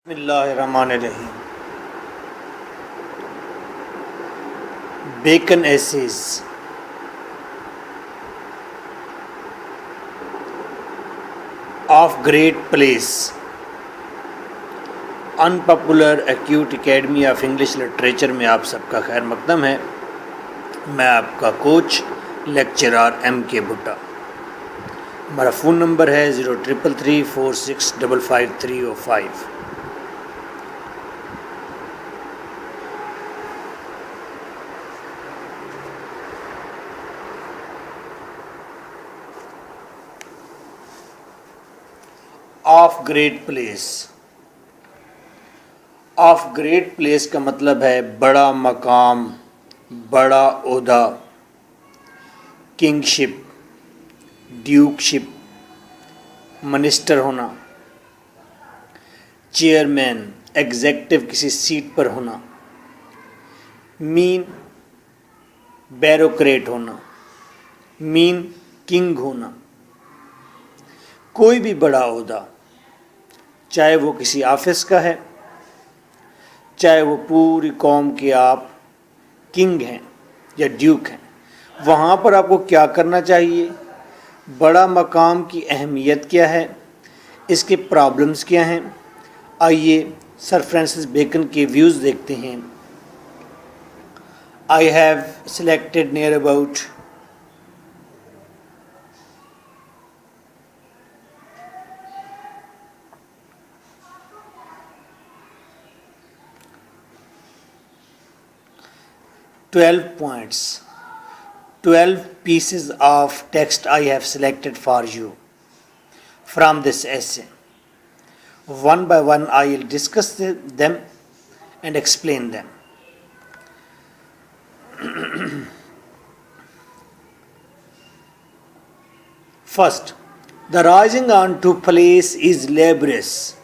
بسم اللہ الرحمن الرحیم. Bacon essays. Of great place. Unpopular Acute Academy of English Literature میں آپ سب کا خیر مقدم ہے. میں آپ کا کوچ لیکچرار ایم کے بھٹا. ہمارا فون نمبر ہے 033346555305. Of great place. Of great place کا مطلب ہے بڑا مقام، بڑا عہدہ، کنگ شپ، ڈیوک شپ، منسٹر ہونا، چیئرمین، ایگزیکٹو کسی سیٹ پر ہونا، مین بیوروکریٹ ہونا، مین کنگ ہونا. کوئی بھی بڑا عہدہ، چاہے وہ کسی آفس کا ہے، چاہے وہ پوری قوم کے آپ کنگ ہیں یا ڈیوک ہیں، وہاں پر آپ کو کیا کرنا چاہیے؟ بڑا مقام کی اہمیت کیا ہے، اس کے پرابلمز کیا ہیں. آئیے سر فرانسس بیکن کے ویوز دیکھتے ہیں. I have selected near about 12 points, 12 pieces of text I have selected for you from this essay. One by one I will discuss them and explain them. First, the rising on to place is laborious,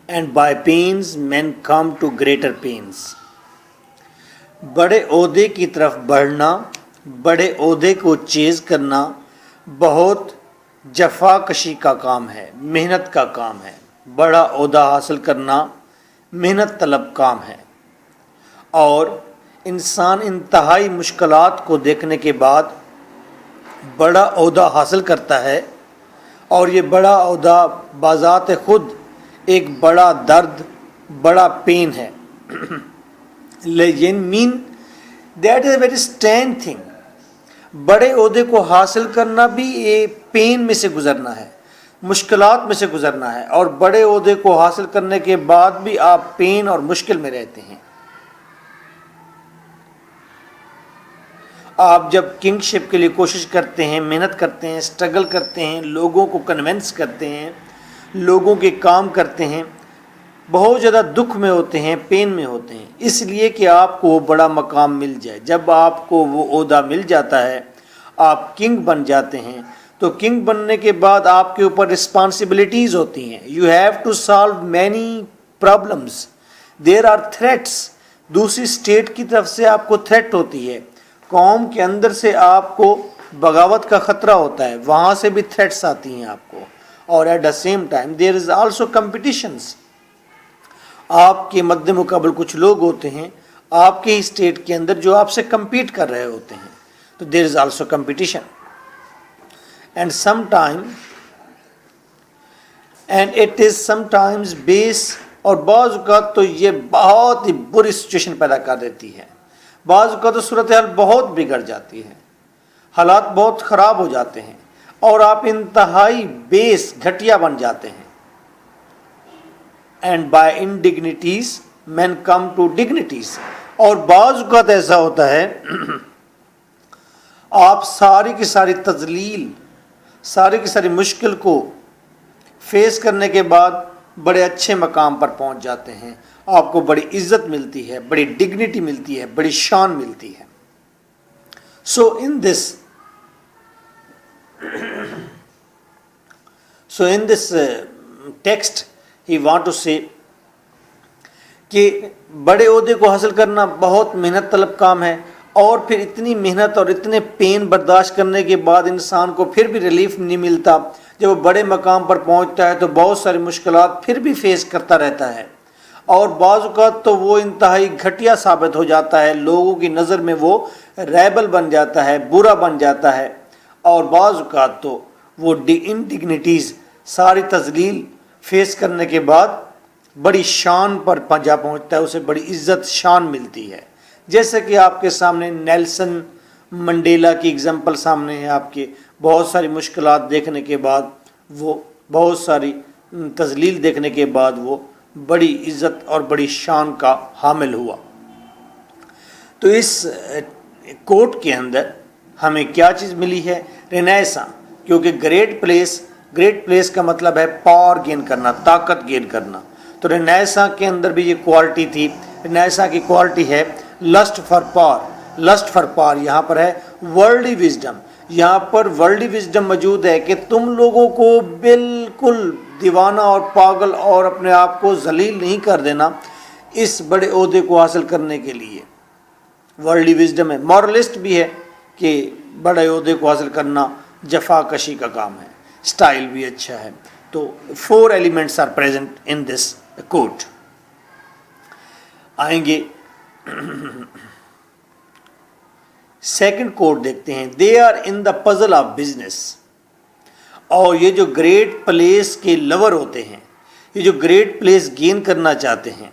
and by pains men come to greater pains. بڑے عہدے کی طرف بڑھنا، بڑے عہدے کو چیز کرنا بہت جفا کشی کا کام ہے، محنت کا کام ہے. بڑا عہدہ حاصل کرنا محنت طلب کام ہے، اور انسان انتہائی مشکلات کو دیکھنے کے بعد بڑا عہدہ حاصل کرتا ہے، اور یہ بڑا عہدہ بذات خود ایک بڑا درد، بڑا پین ہے. Mean that is a very strange thing. بڑے عہدے کو حاصل کرنا بھی ایک پین میں سے گزرنا ہے، مشکلات میں سے گزرنا ہے، اور بڑے عہدے کو حاصل کرنے کے بعد بھی آپ پین اور مشکل میں رہتے ہیں. آپ جب کنگ شپ کے لیے کوشش کرتے ہیں، محنت کرتے ہیں، اسٹرگل کرتے ہیں، لوگوں کو کنونس کرتے ہیں، لوگوں کے کام کرتے ہیں، بہت زیادہ دکھ میں ہوتے ہیں، پین میں ہوتے ہیں، اس لیے کہ آپ کو وہ بڑا مقام مل جائے. جب آپ کو وہ عہدہ مل جاتا ہے، آپ کنگ بن جاتے ہیں، تو کنگ بننے کے بعد آپ کے اوپر رسپانسبلٹیز ہوتی ہیں. You have to solve many problems, there are threats. دوسری اسٹیٹ کی طرف سے آپ کو تھریٹ ہوتی ہے، قوم کے اندر سے آپ کو بغاوت کا خطرہ ہوتا ہے، وہاں سے بھی تھریٹس آتی ہیں آپ کو. اور at the same time there is also competitions. آپ کے مد مقابل کچھ لوگ ہوتے ہیں آپ کے ہی اسٹیٹ کے اندر جو آپ سے کمپیٹ کر رہے ہوتے ہیں، تو دیر is also competition. And some time and it is some times بیس. اور بعض اوقات تو یہ بہت ہی بری سچویشن پیدا کر دیتی ہے. بعض اوقات تو صورتحال بہت بگڑ جاتی ہے، حالات بہت خراب ہو جاتے ہیں، اور آپ انتہائی بیس گھٹیا بن جاتے ہیں. And by indignities men come to dignities. اور بعض اوقات ایسا ہوتا ہے آپ ساری کی ساری تذلیل، ساری کی ساری مشکل کو فیس کرنے کے بعد بڑے اچھے مقام پر پہنچ جاتے ہیں، آپ کو بڑی عزت ملتی ہے، بڑی ڈگنیٹی ملتی ہے، بڑی شان ملتی ہے. So in this text he want to say کہ بڑے عہدے کو حاصل کرنا بہت محنت طلب کام ہے، اور پھر اتنی محنت اور اتنے پین برداشت کرنے کے بعد انسان کو پھر بھی ریلیف نہیں ملتا. جب وہ بڑے مقام پر پہنچتا ہے تو بہت ساری مشکلات پھر بھی فیس کرتا رہتا ہے. اور بعض اوقات تو وہ انتہائی گھٹیا ثابت ہو جاتا ہے، لوگوں کی نظر میں وہ ریبل بن جاتا ہے، برا بن جاتا ہے، اور بعض اوقات تو وہ انڈگنیٹیز، ساری تذلیل فیس کرنے کے بعد بڑی شان پر جا پہنچتا ہے، اسے بڑی عزت شان ملتی ہے. جیسے کہ آپ کے سامنے نیلسن منڈیلا کی اگزامپل سامنے ہے آپ کے، بہت ساری مشکلات دیکھنے کے بعد، وہ بہت ساری تذلیل دیکھنے کے بعد وہ بڑی عزت اور بڑی شان کا حامل ہوا. تو اس کوٹ کے اندر ہمیں کیا چیز ملی ہے؟ رینیساں، کیونکہ گریٹ پلیس کا مطلب ہے پاور گین کرنا، طاقت گین کرنا. تو رینیساں کے اندر بھی یہ کوالٹی تھی. رینیساں کی کوالٹی ہے لسٹ فار پاور. یہاں پر ہے ورلڈی وزڈم. یہاں پر ورلڈی وزڈم موجود ہے کہ تم لوگوں کو بالکل دیوانہ اور پاگل اور اپنے آپ کو ذلیل نہیں کر دینا اس بڑے عہدے کو حاصل کرنے کے لیے. ورلڈی وزڈم ہے. مورلسٹ بھی ہے کہ بڑے عہدے کو حاصل کرنا جفا کشی کا کام ہے. سٹائل بھی اچھا ہے. تو 4 elements are present in this quote. آئیں گے سیکنڈ کوٹ دیکھتے ہیں. They are in the puzzle of business. اور یہ جو گریٹ پلیس کے لور ہوتے ہیں، یہ جو گریٹ پلیس گین کرنا چاہتے ہیں،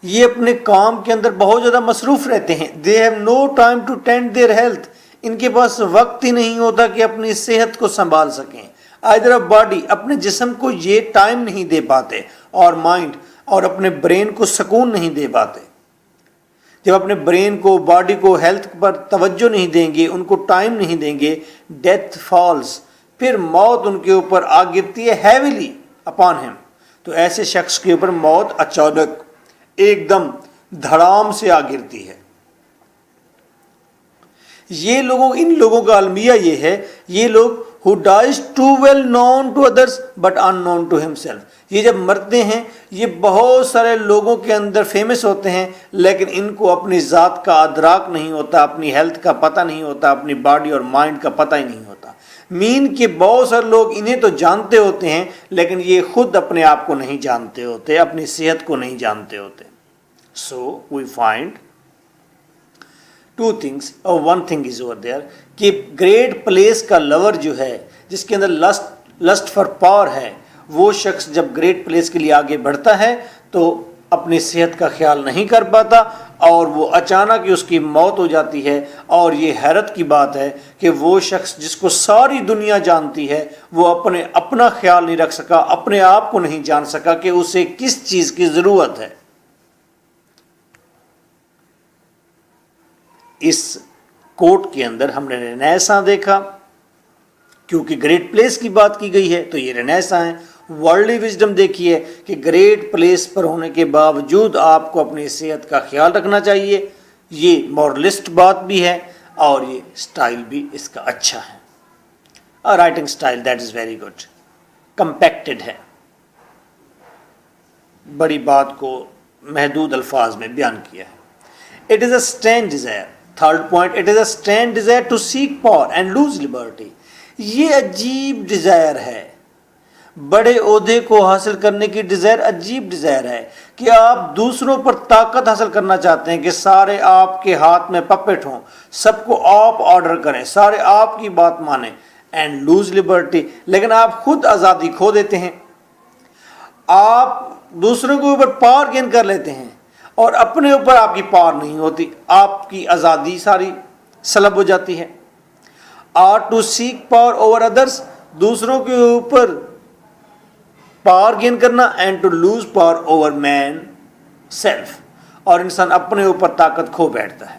یہ اپنے کام کے اندر بہت زیادہ مصروف رہتے ہیں. They have no time to tend their health. ان کے پاس وقت ہی نہیں ہوتا کہ اپنی صحت کو سنبھال سکیں. آئدر باڈی، اپنے جسم کو یہ ٹائم نہیں دے پاتے، اور مائنڈ اور اپنے برین کو سکون نہیں دے پاتے. جب اپنے برین کو، باڈی کو، ہیلتھ پر توجہ نہیں دیں گے، ان کو ٹائم نہیں دیں گے، ڈیتھ فالز، پھر موت ان کے اوپر آ گرتی ہے ہیویلی اپان ہم. تو ایسے شخص کے اوپر موت اچانک ایک دم دھڑام سے آ گرتی ہے. ان لوگوں کا المیہ یہ ہے، یہ لوگ who dies too well known to others but unknown to himself. یہ جب مرتے ہیں، یہ بہت سارے لوگوں کے اندر فیمس ہوتے ہیں، لیکن ان کو اپنی ذات کا ادراک نہیں ہوتا، اپنی ہیلتھ کا پتہ نہیں ہوتا، اپنی باڈی اور مائنڈ کا پتہ ہی نہیں ہوتا. مین کہ بہت سارے لوگ انہیں تو جانتے ہوتے ہیں، لیکن یہ خود اپنے آپ کو نہیں جانتے ہوتے، اپنی صحت کو نہیں جانتے ہوتے. So we find 2 things, or 1 thing is over there, کہ گریٹ پلیس کا لور جو ہے، جس کے اندر لسٹ فار پاور ہے، وہ شخص جب گریٹ پلیس کے لیے آگے بڑھتا ہے تو اپنی صحت کا خیال نہیں کر پاتا، اور وہ اچانک ہی اس کی موت ہو جاتی ہے. اور یہ حیرت کی بات ہے کہ وہ شخص جس کو ساری دنیا جانتی ہے، وہ اپنا خیال نہیں رکھ سکا، اپنے آپ کو نہیں جان سکا کہ اسے کس چیز کی ضرورت ہے. اس کوٹ کے اندر ہم نے رینیساں دیکھا، کیونکہ گریٹ پلیس کی بات کی گئی ہے تو یہ رینیساں ہیں. ورلڈلی وزڈم دیکھیے کہ گریٹ پلیس پر ہونے کے باوجود آپ کو اپنی صحت کا خیال رکھنا چاہیے. یہ مورلسٹ بات بھی ہے، اور یہ سٹائل بھی اس کا اچھا ہے. Writing style that is very good, compacted ہے، بڑی بات کو محدود الفاظ میں بیان کیا ہے. It is a strange desire. Third point, it is a strange desire to seek power and lose liberty. یہ عجیب ڈیزائر ہے، بڑے عہدے کو حاصل کرنے کی ڈیزائر عجیب ڈیزائر ہے کہ آپ دوسروں پر طاقت حاصل کرنا چاہتے ہیں کہ سارے آپ کے ہاتھ میں پپٹ ہوں، سب کو آپ آرڈر کریں، سارے آپ کی بات مانیں. اینڈ لوز لبرٹی، لیکن آپ خود آزادی کھو دیتے ہیں. آپ دوسروں کے اوپر پاور گین کر لیتے ہیں اور اپنے اوپر آپ کی پاور نہیں ہوتی، آپ کی آزادی ساری سلب ہو جاتی ہے. Or to seek power over others, دوسروں کے اوپر پاور گین کرنا، and to lose power over man self, اور انسان اپنے اوپر طاقت کھو بیٹھتا ہے.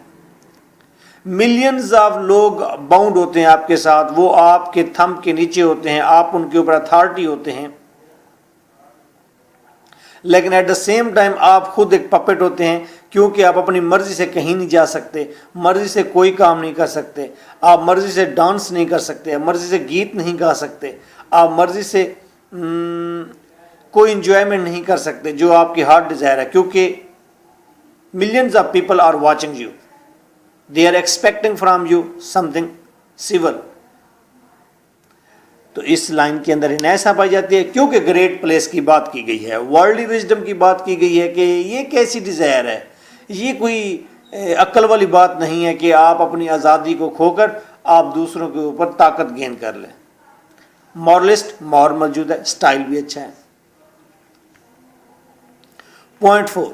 ملینز آف لوگ باؤنڈ ہوتے ہیں آپ کے ساتھ، وہ آپ کے تھم کے نیچے ہوتے ہیں، آپ ان کے اوپر اتھارٹی ہوتے ہیں، لیکن ایٹ دا سیم ٹائم آپ خود ایک پپٹ ہوتے ہیں، کیونکہ آپ اپنی مرضی سے کہیں نہیں جا سکتے، مرضی سے کوئی کام نہیں کر سکتے، آپ مرضی سے ڈانس نہیں کر سکتے، مرضی سے گیت نہیں گا سکتے، آپ مرضی سے کوئی انجوائمنٹ نہیں کر سکتے جو آپ کی ہارٹ ڈیزائر ہے، کیونکہ millions of people are watching you, they are expecting from you something soul. تو اس لائن کے اندر ایسا پائی جاتی ہے کیونکہ گریٹ پلیس کی بات کی گئی ہے, ورلڈلی وزڈم کی بات کی گئی ہے کہ یہ کیسی ڈیزائر ہے, یہ کوئی عقل والی بات نہیں ہے کہ آپ اپنی آزادی کو کھو کر آپ دوسروں کے اوپر طاقت گین کر لیں. مورلسٹ مور موجود ہے, سٹائل بھی اچھا ہے. Point 4,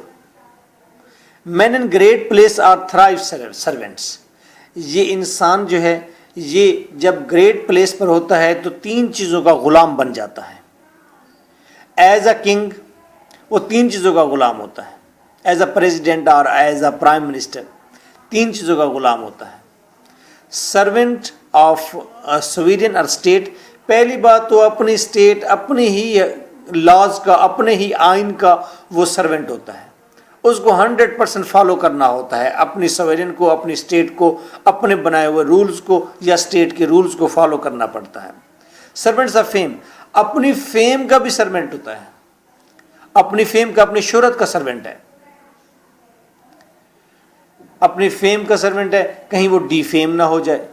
men in great place are thrice servants. یہ انسان جو ہے یہ جب گریٹ پلیس پر ہوتا ہے تو 3 چیزوں کا غلام بن جاتا ہے. ایز اے کنگ وہ 3 چیزوں کا غلام ہوتا ہے. ایز اے پریزیڈنٹ اور ایز اے پرائم منسٹر 3 چیزوں کا غلام ہوتا ہے. سرونٹ آف سوورین اور اسٹیٹ, پہلی بات تو اپنی اسٹیٹ, اپنی ہی لاز کا, اپنے ہی آئین کا وہ سرونٹ ہوتا ہے. اس کو 100% فالو کرنا ہوتا ہے, اپنی سوورین کو, اپنی اسٹیٹ کو, اپنے بنائے ہوئے رولز کو یا اسٹیٹ کے رولز کو فالو کرنا پڑتا ہے. سرونٹس آف فیم, اپنی فیم کا بھی سرونٹ ہوتا ہے, اپنی فیم کا, اپنی شہرت کا سرونٹ ہے, اپنی فیم کا سرونٹ ہے. کہیں وہ ڈی فیم نہ ہو جائے,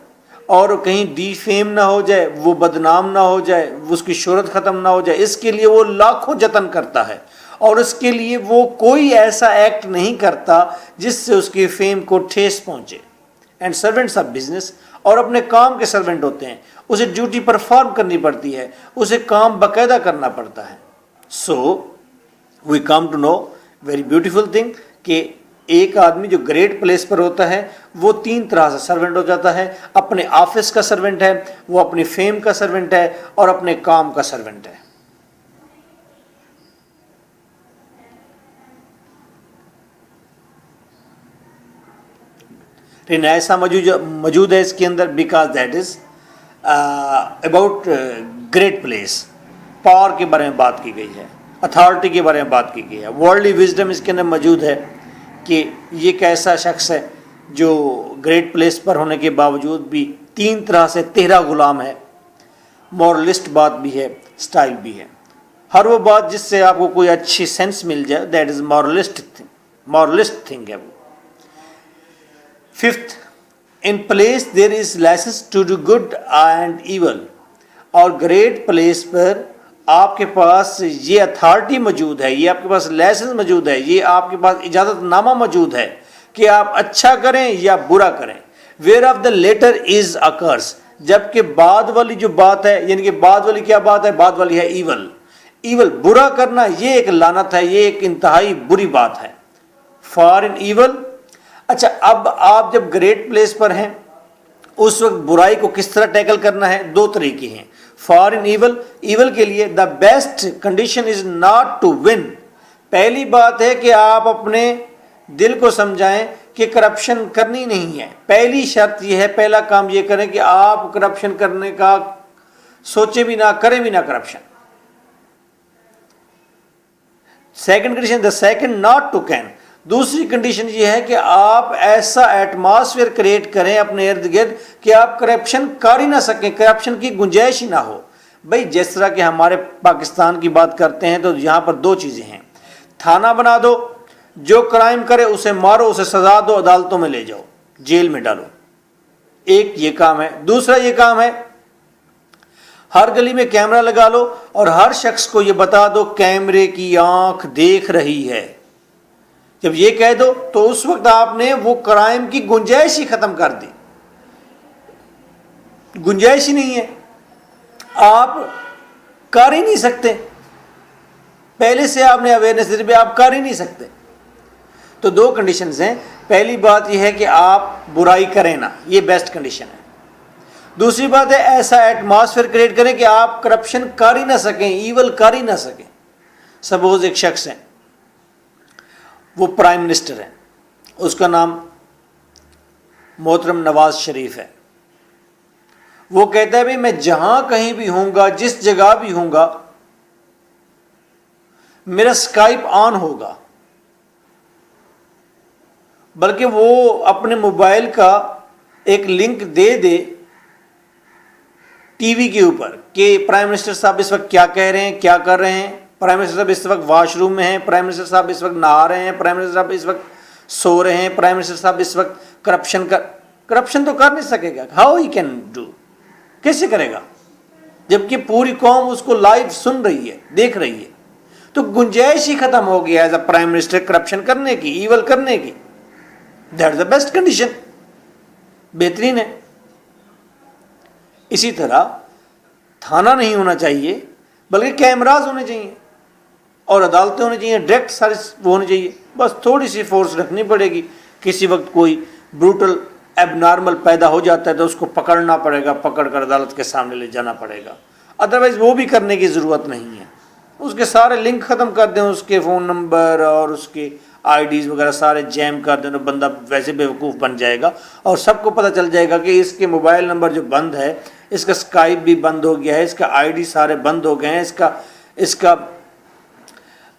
اور کہیں ڈی فیم نہ ہو جائے, وہ بدنام نہ ہو جائے, اس کی شہرت ختم نہ ہو جائے. اس کے لیے وہ لاکھوں جتن کرتا ہے, اور اس کے لیے وہ کوئی ایسا ایکٹ نہیں کرتا جس سے اس کی فیم کو ٹھیس پہنچے. اینڈ سرونٹس آف بزنس, اور اپنے کام کے سرونٹ ہوتے ہیں. اسے ڈیوٹی پرفارم کرنی پڑتی ہے, اسے کام باقاعدہ کرنا پڑتا ہے. So we come to know very beautiful thing کہ ایک آدمی جو گریٹ پلیس پر ہوتا ہے وہ 3 طرح سے سرونٹ ہو جاتا ہے. اپنے آفس کا سرونٹ ہے, وہ اپنی فیم کا سرونٹ ہے, اور اپنے کام کا سرونٹ ہے. ایسا موجود ہے اس کے اندر because that is about great place. Power کے بارے میں بات کی گئی ہے, اتھارٹی کے بارے میں بات کی گئی ہے. ورلڈلی وزڈم اس کے اندر موجود ہے کہ یہ ایک ایسا شخص ہے جو گریٹ پلیس پر ہونے کے باوجود بھی 3 طرح سے تیرا غلام ہے. مورلسٹ بات بھی ہے, سٹائل بھی ہے. ہر وہ بات جس سے آپ کو کوئی اچھی سینس مل جائے, دیٹ از مورلسٹ تھنگ ہے وہ. 5th, in place there is license to do good and evil. اور گریٹ پلیس پر آپ کے پاس یہ اتھارٹی موجود ہے, یہ آپ کے پاس لائسنس موجود ہے, یہ آپ کے پاس اجازت نامہ موجود ہے کہ آپ اچھا کریں یا برا کریں. Where of the letter is اے کرس, جبکہ بعد والی جو بات ہے, یعنی کہ بعد والی کیا بات ہے, بعد والی ہے ایول. ایول برا کرنا, یہ ایک لعنت ہے, یہ ایک انتہائی بری بات ہے. For in evil. اچھا, اب آپ جب گریٹ پلیس پر ہیں اس وقت برائی کو کس طرح ٹیکل کرنا ہے؟ 2 طریقے ہیں. فار ان ایول, ایول کے لیے the best condition is not to will. پہلی بات ہے کہ آپ اپنے دل کو سمجھائیں کہ کرپشن کرنی نہیں ہے. پہلی شرط یہ ہے, پہلا کام یہ کریں کہ آپ کرپشن کرنے کا سوچیں بھی نہ, کریں بھی نہ corruption. Second condition, the second not to can. دوسری کنڈیشن یہ ہے کہ آپ ایسا ایٹماسفیئر کریٹ کریں اپنے ارد گرد کہ آپ کرپشن کر ہی نہ سکیں, کرپشن کی گنجائش ہی نہ ہو. بھئی جس طرح کہ ہمارے پاکستان کی بات کرتے ہیں تو یہاں پر 2 چیزیں ہیں. تھانہ بنا دو, جو کرائم کرے اسے مارو, اسے سزا دو, عدالتوں میں لے جاؤ, جیل میں ڈالو. ایک یہ کام ہے. دوسرا یہ کام ہے ہر گلی میں کیمرہ لگا لو اور ہر شخص کو یہ بتا دو کیمرے کی آنکھ دیکھ رہی ہے. جب یہ کہہ دو تو اس وقت آپ نے وہ کرائم کی گنجائش ہی ختم کر دی. گنجائش ہی نہیں ہے, آپ کر ہی نہیں سکتے. پہلے سے آپ نے اویئرنیس دی بھی آپ کر ہی نہیں سکتے. تو 2 کنڈیشنز ہیں. پہلی بات یہ ہے کہ آپ برائی کریں نہ, یہ بیسٹ کنڈیشن ہے. دوسری بات ہے ایسا ایٹماسفیئر کریٹ کریں کہ آپ کرپشن کر ہی نہ سکیں, ایول کر ہی نہ سکیں. سپوز ایک شخص ہے, وہ پرائم منسٹر ہے, اس کا نام محترم نواز شریف ہے. وہ کہتا ہے بھئی میں جہاں کہیں بھی ہوں گا, جس جگہ بھی ہوں گا, میرا اسکائپ آن ہوگا. بلکہ وہ اپنے موبائل کا ایک لنک دے دے ٹی وی کے اوپر کہ پرائم منسٹر صاحب اس وقت کیا کہہ رہے ہیں, کیا کر رہے ہیں, پرائم منسٹر صاحب اس وقت واش روم میں ہیں, پرائم منسٹر صاحب اس وقت نہا رہے ہیں, پرائم منسٹر صاحب اس وقت سو رہے ہیں, پرائم منسٹر صاحب اس وقت کرپشن تو کر نہیں سکے گا. ہاؤ ہی کین ڈو, کیسے کرے گا؟ جبکہ پوری قوم اس کو لائیو سن رہی ہے، دیکھ رہی ہے. تو گنجائش ہی ختم ہو گیا as a prime minister corruption کرنے کی، ایول کرنے کی. That is the best condition, بہترین ہے. اسی طرح تھانہ نہیں ہونا چاہیے بلکہ کیمراز ہونے چاہیے اور عدالتیں ہونی چاہیے، ڈائریکٹ سارے وہ ہونے چاہیے. بس تھوڑی سی فورس رکھنی پڑے گی. کسی وقت کوئی بروٹل ایب نارمل پیدا ہو جاتا ہے تو اس کو پکڑنا پڑے گا، پکڑ کر عدالت کے سامنے لے جانا پڑے گا. ادروائز وہ بھی کرنے کی ضرورت نہیں ہے. اس کے سارے لنک ختم کر دیں، اس کے فون نمبر اور اس کے آئی ڈیز وغیرہ سارے جیم کر دیں تو بندہ ویسے بیوقوف بن جائے گا اور سب کو پتہ چل جائے گا کہ اس کے موبائل نمبر جو بند ہے، اس کا اسکائپ بھی بند ہو گیا ہے، اس کا آئی ڈی سارے بند ہو گئے ہیں، اس کا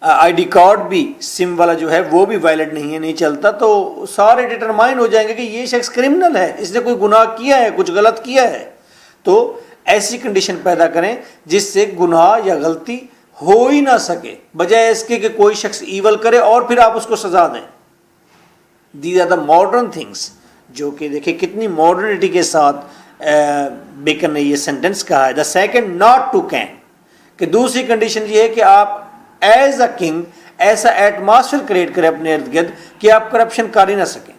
آئی ڈی کارڈ بھی سم والا جو ہے وہ بھی ویلڈ نہیں ہے، نہیں چلتا. تو سارے ڈٹرمائن ہو جائیں گے کہ یہ شخص کرمنل ہے، اس نے کوئی گناہ کیا ہے، کچھ غلط کیا ہے. تو ایسی کنڈیشن پیدا کریں جس سے گناہ یا غلطی ہو ہی نہ سکے، بجائے اس کے کہ کوئی شخص ایول کرے اور پھر آپ اس کو سزا دیں. These are the modern things, جو کہ دیکھیں کتنی ماڈرنٹی کے ساتھ بیکن نے یہ سینٹنس کہا ہے. The second not to can, کہ دوسری کنڈیشن یہ ہے کہ آپ ایز اے کنگ ایسا ایٹماسفیئر کریٹ کریں اپنے ارد گرد کہ آپ کرپشن کر ہی نہ سکیں.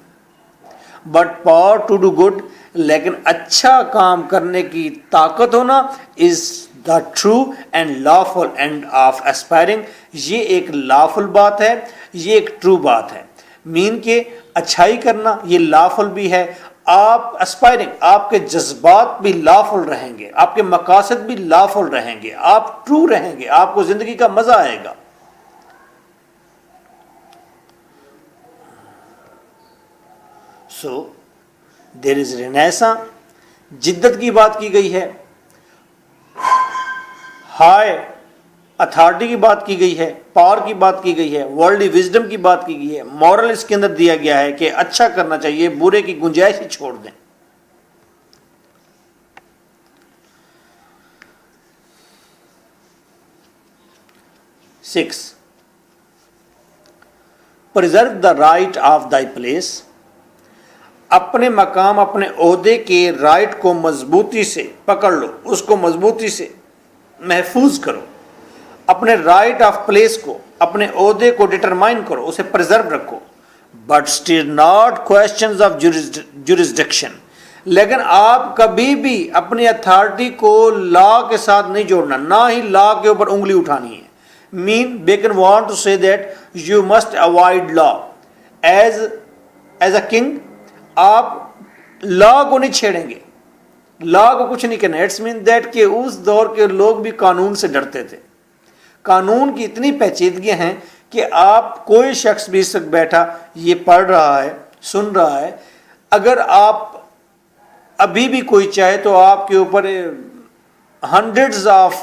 But power to do good, لیکن اچھا کام کرنے کی طاقت ہونا is the true and lawful end of aspiring. یہ ایک لافل بات ہے، یہ ایک ٹرو بات ہے. مین کہ اچھائی کرنا یہ لافل بھی ہے. آپ اسپائرنگ، آپ کے جذبات بھی لافل رہیں گے، آپ کے مقاصد بھی لافل رہیں گے، آپ ٹرو رہیں گے، آپ کو زندگی کا مزہ آئے گا. سو دیر از رینیساں، جدت کی بات کی گئی ہے، ہائی اتھارٹی کی بات کی گئی ہے، پاور کی بات کی گئی ہے، ورلڈلی وزڈم کی بات کی گئی ہے. مورل اس کے اندر دیا گیا ہے کہ اچھا کرنا چاہیے، برے کی گنجائش ہی چھوڑ دیں. Six, preserve the right of دائی پلیس. اپنے مقام، اپنے عہدے کے رائٹ کو مضبوطی سے پکڑ لو، اس کو مضبوطی سے محفوظ کرو. اپنے رائٹ آف پلیس کو، اپنے عہدے کو ڈٹرمائن کرو، اسے پرزرو رکھو. But still not questions of jurisdiction, لیکن آپ کبھی بھی اپنی اتھارٹی کو لا کے ساتھ نہیں جوڑنا، نہ ہی لا کے اوپر انگلی اٹھانی ہے. مین بیکن وانٹ ٹو سے that you must avoid law. As a king آپ لا کو نہیں چھیڑیں گے، لا کو کچھ نہیں کہنا. اٹس مین دیٹ کہ اس دور کے لوگ بھی قانون سے ڈرتے تھے. قانون کی اتنی پیچیدگیاں ہیں کہ آپ کوئی شخص بھی اس وقت بیٹھا یہ پڑھ رہا ہے، سن رہا ہے، اگر آپ ابھی بھی کوئی چاہے تو آپ کے اوپر ہنڈریڈز آف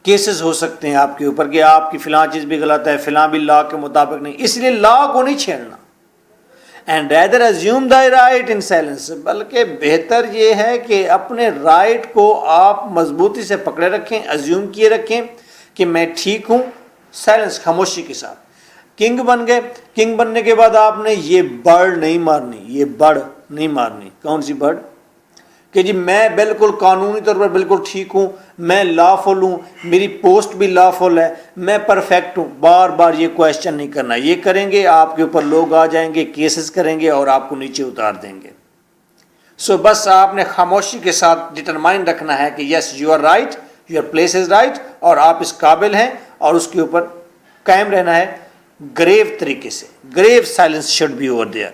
کیسز ہو سکتے ہیں آپ کے اوپر کہ آپ کی فلاں چیز بھی غلط ہے، فلاں بھی لا کے مطابق نہیں. اس لیے لا کو نہیں چھیڑنا. اینڈ ریدر ایزیوم دائی رائٹ ان سائلنس، بلکہ بہتر یہ ہے کہ اپنے رائٹ کو آپ مضبوطی سے پکڑے رکھیں، ایزیوم کیے رکھیں کہ میں ٹھیک ہوں. سائلنس، خاموشی کے ساتھ. کنگ بن گئے، کنگ بننے کے بعد آپ نے یہ بڑ نہیں مارنی، یہ بڑ نہیں مارنی. کون سی بڑ؟ کہ جی میں بالکل قانونی طور پر بالکل ٹھیک ہوں، میں لا فل ہوں، میری پوسٹ بھی لا فل ہے، میں پرفیکٹ ہوں. بار بار یہ کویشچن نہیں کرنا. یہ کریں گے آپ کے اوپر لوگ آ جائیں گے، کیسز کریں گے اور آپ کو نیچے اتار دیں گے. سو بس آپ نے خاموشی کے ساتھ ڈٹرمائن رکھنا ہے کہ yes you are right, your place is right, اور آپ اس قابل ہیں، اور اس کے اوپر قائم رہنا ہے گریو طریقے سے. Grave silence should be over there.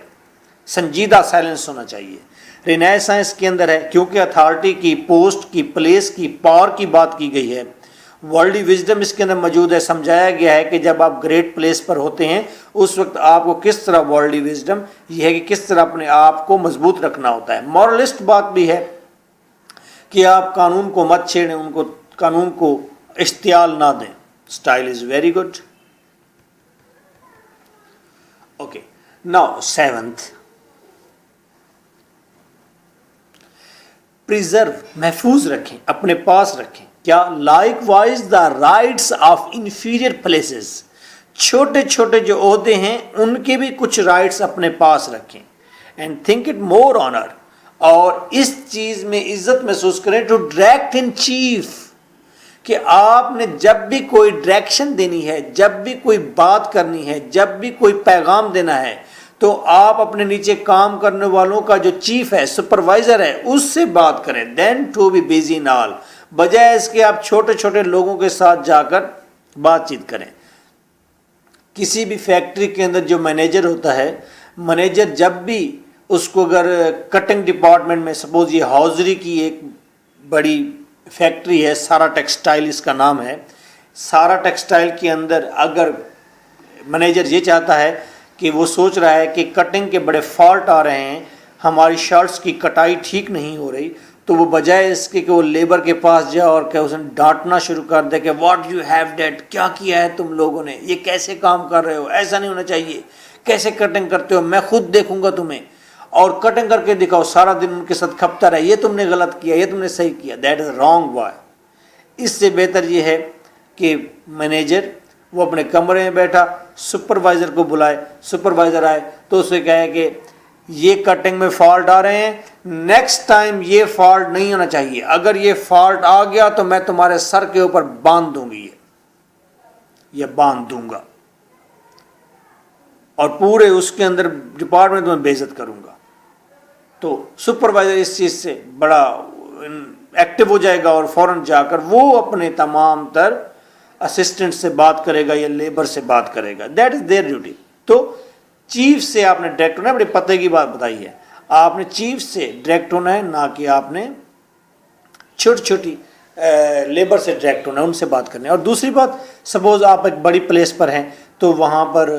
سنجیدہ سائلنس ہونا چاہیے. رینیسانس کے اندر ہے کیونکہ اتھارٹی کی، پوسٹ کی، پلیس کی، پاور کی بات کی گئی ہے. ورلڈلی وزڈم اس کے اندر موجود ہے. سمجھایا گیا ہے کہ جب آپ گریٹ پلیس پر ہوتے ہیں اس وقت آپ کو کس طرح، ورلڈلی وزڈم یہ ہے کہ کس طرح اپنے آپ کو مضبوط رکھنا ہوتا ہے. مورلسٹ بات بھی ہے کہ آپ قانون کو مت چھیڑیں، ان کو قانون کو اشتعال نہ دیں. Style is very good. Okay, now seventh, preserve, محفوظ رکھیں، اپنے پاس رکھیں. کیا؟ Like wise the rights of inferior places. چھوٹے چھوٹے جو عہدے ہیں ان کے بھی کچھ رائٹس اپنے پاس رکھیں. And think it more owner, اور اس چیز میں عزت محسوس کریں ٹو ڈائریکٹ ان چیف، کہ آپ نے جب بھی کوئی ڈائریکشن دینی ہے، جب بھی کوئی بات کرنی ہے، جب بھی کوئی پیغام دینا ہے، تو آپ اپنے نیچے کام کرنے والوں کا جو چیف ہے، سپروائزر ہے، اس سے بات کریں. دین ٹو بی بیزی ان آل، بجائے اس کے آپ چھوٹے چھوٹے لوگوں کے ساتھ جا کر بات چیت کریں. کسی بھی فیکٹری کے اندر جو مینیجر ہوتا ہے، مینیجر جب بھی اس کو اگر کٹنگ ڈپارٹمنٹ میں، سپوز یہ ہاؤزری کی ایک بڑی فیکٹری ہے، سارا ٹیکسٹائل اس کا نام ہے، سارا ٹیکسٹائل کے اندر اگر مینیجر یہ چاہتا ہے کہ وہ سوچ رہا ہے کہ کٹنگ کے بڑے فالٹ آ رہے ہیں، ہماری شرٹس کی کٹائی ٹھیک نہیں ہو رہی، تو وہ بجائے اس کے کہ وہ لیبر کے پاس جائے اور کہ اسے ڈانٹنا شروع کر دے کہ واٹ یو ہیو ڈیٹ، کیا کیا ہے تم لوگوں نے، یہ کیسے کام کر رہے ہو، ایسا نہیں ہونا چاہیے، کیسے کٹنگ کرتے ہو، میں خود دیکھوں گا تمہیں، اور کٹنگ کر کے دکھاؤ، سارا دن ان کے ساتھ کھپتا رہے، یہ تم نے غلط کیا، یہ تم نے صحیح کیا. دیٹ از رانگ وائے. اس سے بہتر یہ ہے کہ مینیجر وہ اپنے کمرے میں بیٹھا سپروائزر کو بلائے، سپروائزر آئے تو اسے کہے کہ یہ کٹنگ میں فالٹ آ رہے ہیں، نیکسٹ ٹائم یہ فالٹ نہیں ہونا چاہیے، اگر یہ فالٹ آ گیا تو میں تمہارے سر کے اوپر باندھ دوں گی، یہ باندھ دوں گا، اور پورے اس کے اندر ڈپارٹمنٹ میں بے عزت کروں گا. تو سپروائزر اس چیز سے بڑا ایکٹیو ہو جائے گا اور فوراً جا کر وہ اپنے تمام تر اسسٹنٹ سے بات کرے گا یا لیبر سے بات کرے گا. That is their duty. تو چیف سے آپ نے ڈائریکٹ ہونا ہے، بڑے پتے کی بات بتائی ہے، آپ نے چیف سے ڈائریکٹ ہونا ہے، نہ کہ آپ نے چھوٹی چھوٹی لیبر سے ڈائریکٹ ہونا ہے، ان سے بات کرنا ہے. اور دوسری بات، سپوز آپ ایک بڑی پلیس پر ہیں تو وہاں پر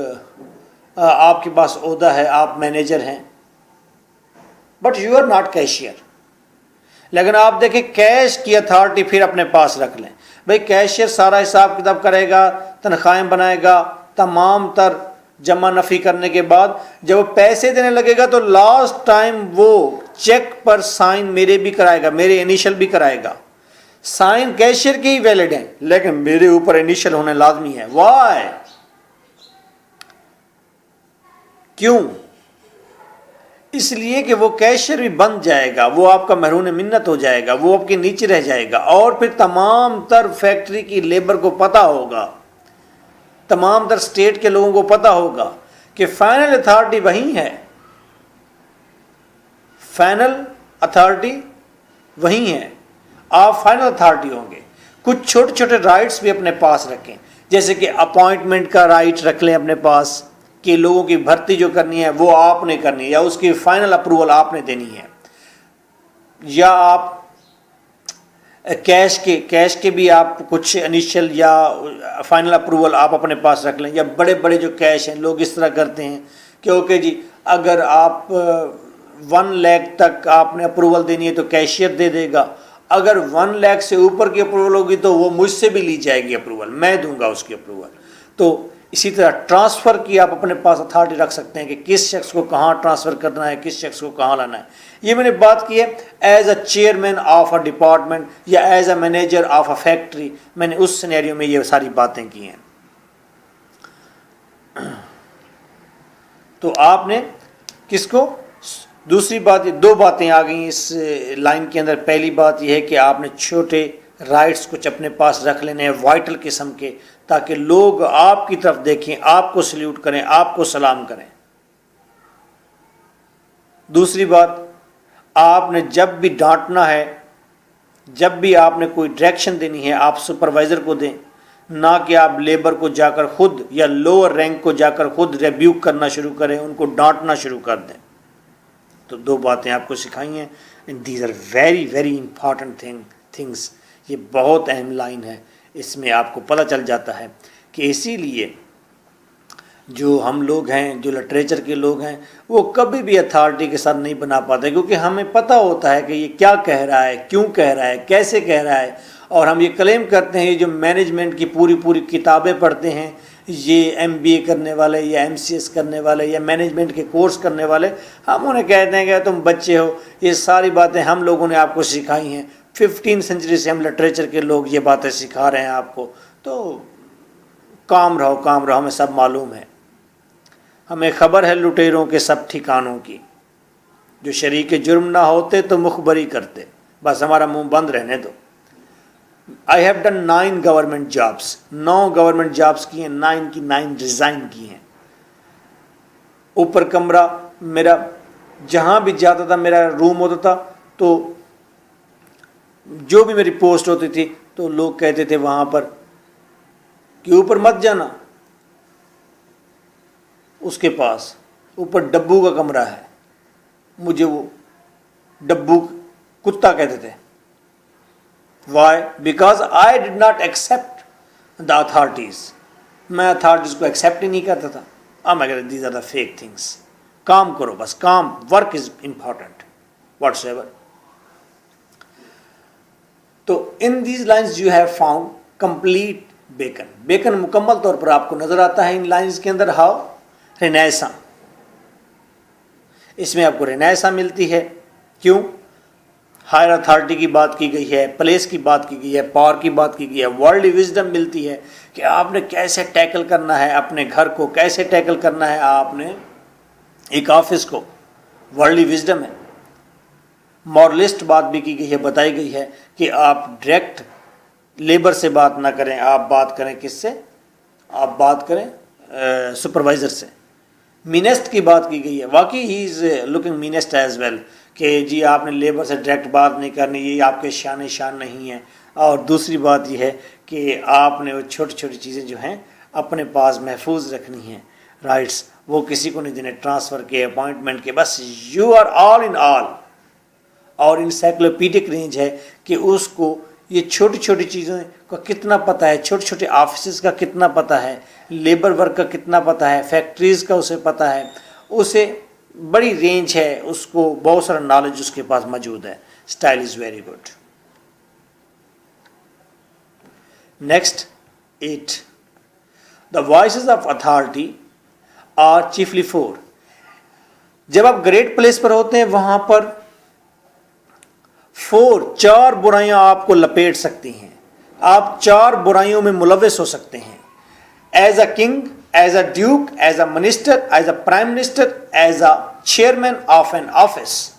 آپ کے پاس عہدہ ہے، آپ مینیجر ہیں، but you are not cashier. لیکن آپ دیکھیں کیش کی اتھارٹی پھر اپنے پاس رکھ لیں. بھئی کیشیئر سارا حساب کتاب کرے گا، تنخواہیں بنائے گا، تمام تر جمع نفی کرنے کے بعد جب وہ پیسے دینے لگے گا تو لاسٹ ٹائم وہ چیک پر سائن میرے بھی کرائے گا، میرے انیشل بھی کرائے گا. سائن کیشیئر کے ہی ویلڈ ہیں لیکن میرے اوپر انیشل ہونے لازمی ہے. وائی؟ کیوں؟ اس لیے کہ وہ کیشیئر بھی بن جائے گا، وہ آپ کا محرون منت ہو جائے گا، وہ آپ کے نیچے رہ جائے گا، اور پھر تمام تر فیکٹری کی لیبر کو پتہ ہوگا، تمام تر اسٹیٹ کے لوگوں کو پتہ ہوگا کہ فائنل اتھارٹی وہی ہے، فائنل اتھارٹی وہی ہے، آپ فائنل اتھارٹی ہوں گے. کچھ چھوٹے چھوٹے رائٹس بھی اپنے پاس رکھیں، جیسے کہ اپوائنٹمنٹ کا رائٹ رکھ لیں اپنے پاس، کہ لوگوں کی بھرتی جو کرنی ہے وہ آپ نے کرنی ہے، یا اس کی فائنل اپروول آپ نے دینی ہے. یا آپ کیش کے بھی آپ کچھ انیشل یا فائنل اپروول آپ اپنے پاس رکھ لیں. یا بڑے بڑے جو کیش ہیں، لوگ اس طرح کرتے ہیں کہ اوکے جی اگر آپ 1 لاکھ تک آپ نے اپروول دینی ہے تو کیشیئر دے دے گا، اگر 1 لاکھ سے اوپر کی اپروول ہوگی تو وہ مجھ سے بھی لی جائے گی اپروول، میں دوں گا اس کی اپروول. تو اسی طرح ٹرانسفر کی آپ اپنے پاس اتھارٹی رکھ سکتے ہیں کہ کس شخص کو کہاں ٹرانسفر کرنا ہے، کس شخص کو کہاں لانا ہے. یہ میں نے بات کی ہے as a chairman of a department یا as a manager of a factory, میں نے اس سینیریو میں یہ ساری باتیں کی ہیں. تو آپ نے کس کو، دوسری بات، یہ 2 باتیں آ گئیں اس لائن کے اندر. پہلی بات یہ ہے کہ آپ نے چھوٹے رائٹس کچھ اپنے پاس رکھ لینے ہیں وائٹل قسم کے، تاکہ لوگ آپ کی طرف دیکھیں، آپ کو سلیوٹ کریں، آپ کو سلام کریں. دوسری بات، آپ نے جب بھی ڈانٹنا ہے، جب بھی آپ نے کوئی ڈائریکشن دینی ہے، آپ سپروائزر کو دیں، نہ کہ آپ لیبر کو جا کر خود یا لوور رینک کو جا کر خود ریبیوک کرنا شروع کریں، ان کو ڈانٹنا شروع کر دیں. تو 2 باتیں آپ کو سکھائی ہیں. These are very very important things. یہ بہت اہم لائن ہے، اس میں آپ کو پتہ چل جاتا ہے کہ اسی لیے جو ہم لوگ ہیں، جو لٹریچر کے لوگ ہیں، وہ کبھی بھی اتھارٹی کے ساتھ نہیں بنا پاتے، کیونکہ ہمیں پتہ ہوتا ہے کہ یہ کیا کہہ رہا ہے، کیوں کہہ رہا ہے، کیسے کہہ رہا ہے. اور ہم یہ کلیم کرتے ہیں، یہ جو مینجمنٹ کی پوری کتابیں پڑھتے ہیں، یہ MBA کرنے والے یا MCS کرنے والے یا مینجمنٹ کے کورس کرنے والے، ہم انہیں کہتے ہیں کہ تم بچے ہو، یہ ساری باتیں ہم لوگوں نے آپ کو سکھائی ہیں. 15 سینچری سے ہم لٹریچر کے لوگ یہ باتیں سکھا رہے ہیں آپ کو. تو کام رہو، ہمیں سب معلوم ہے، ہمیں خبر ہے لٹیروں کے سب ٹھکانوں کی. جو شریک جرم نہ ہوتے تو مخبری کرتے، بس ہمارا منہ بند رہنے دو. I have done 9 government jobs, 9 government jobs کی ہیں، 9 کی 9 ریزائن کی ہیں. اوپر کمرہ میرا، جہاں بھی جاتا تھا میرا روم ہوتا تھا، تو جو بھی میری پوسٹ ہوتی تھی تو لوگ کہتے تھے وہاں پر کہ اوپر مت جانا، اس کے پاس اوپر ڈبو کا کمرہ ہے. مجھے وہ ڈبو کتا کہتے تھے. Why? Because I did not accept the authorities. میں اتھارٹیز کو ایکسیپٹ ہی نہیں کرتا تھا. These are the fake things. کام کرو بس، کام، work is important whatsoever. تو in these lines you have found complete Bacon. Bacon مکمل طور پر آپ کو نظر آتا ہے ان لائنز کے اندر. ہاؤ؟ رینیسا. اس میں آپ کو رینیسا ملتی ہے. کیوں؟ ہائر اتھارٹی کی بات کی گئی ہے، پلیس کی بات کی گئی ہے، پاور کی بات کی گئی ہے. ورلڈلی وزڈم ملتی ہے کہ آپ نے کیسے ٹیکل کرنا ہے اپنے گھر کو، کیسے ٹیکل کرنا ہے آپ نے ایک آفس کو. ورلڈلی وزڈم ہے. مورلسٹ بات بھی کی گئی ہے، بتائی گئی ہے کہ آپ ڈائریکٹ لیبر سے بات نہ کریں، آپ بات کریں کس سے؟ آپ بات کریں سپروائزر سے. مینسٹ کی بات کی گئی ہے. واقعی ہی از لکنگ مینسٹ ایز ویل کہ جی آپ نے لیبر سے ڈائریکٹ بات نہیں کرنی، یہ آپ کے شان نہیں ہے. اور دوسری بات یہ ہے کہ آپ نے وہ چھوٹی چھوٹی چیزیں جو ہیں اپنے پاس محفوظ رکھنی ہیں. رائٹس وہ کسی کو نہیں دینے، ٹرانسفر کے، اپوائنٹمنٹ کے. بس یو آر آل ان آل. اور انسائکلوپیڈک رینج ہے کہ اس کو یہ چھوٹی چھوٹی چیزوں کا کتنا پتہ ہے، چھوٹے چھوٹے آفیسز کا کتنا پتہ ہے، لیبر ورک کا کتنا پتہ ہے، فیکٹریز کا اسے پتہ ہے. اسے بڑی رینج ہے، اس کو بہت سارا نالج اس کے پاس موجود ہے. Style is very good. Next 8. The voices of authority are chiefly 4. جب آپ گریٹ پلیس پر ہوتے ہیں وہاں پر 4 برائیاں آپ کو لپیٹ سکتی ہیں. آپ 4 برائیوں میں ملوث ہو سکتے ہیں. As a king, as a duke, as a minister, as a prime minister, as a chairman of N office.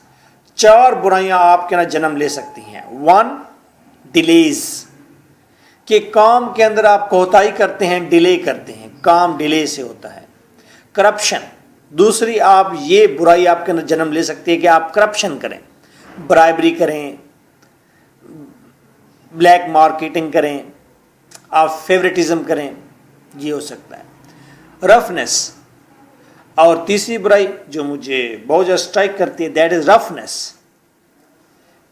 4 برائیاں آپ کے نا جنم لے سکتی ہیں. 1 ڈیلیز، کہ کام کے اندر آپ کوتاہی کرتے ہیں، ڈیلے کرتے ہیں، کام ڈیلے سے ہوتا ہے. کرپشن، دوسری آپ یہ برائی آپ کے اندر جنم لے سکتی ہے کہ آپ کرپشن کریں، برائبری کریں، بلیک مارکیٹنگ کریں، آپ فیوریٹزم کریں، یہ ہو سکتا ہے. رفنس، اور تیسری برائی جو مجھے بہت زیادہ اسٹرائک کرتی ہے دیٹ از رفنس،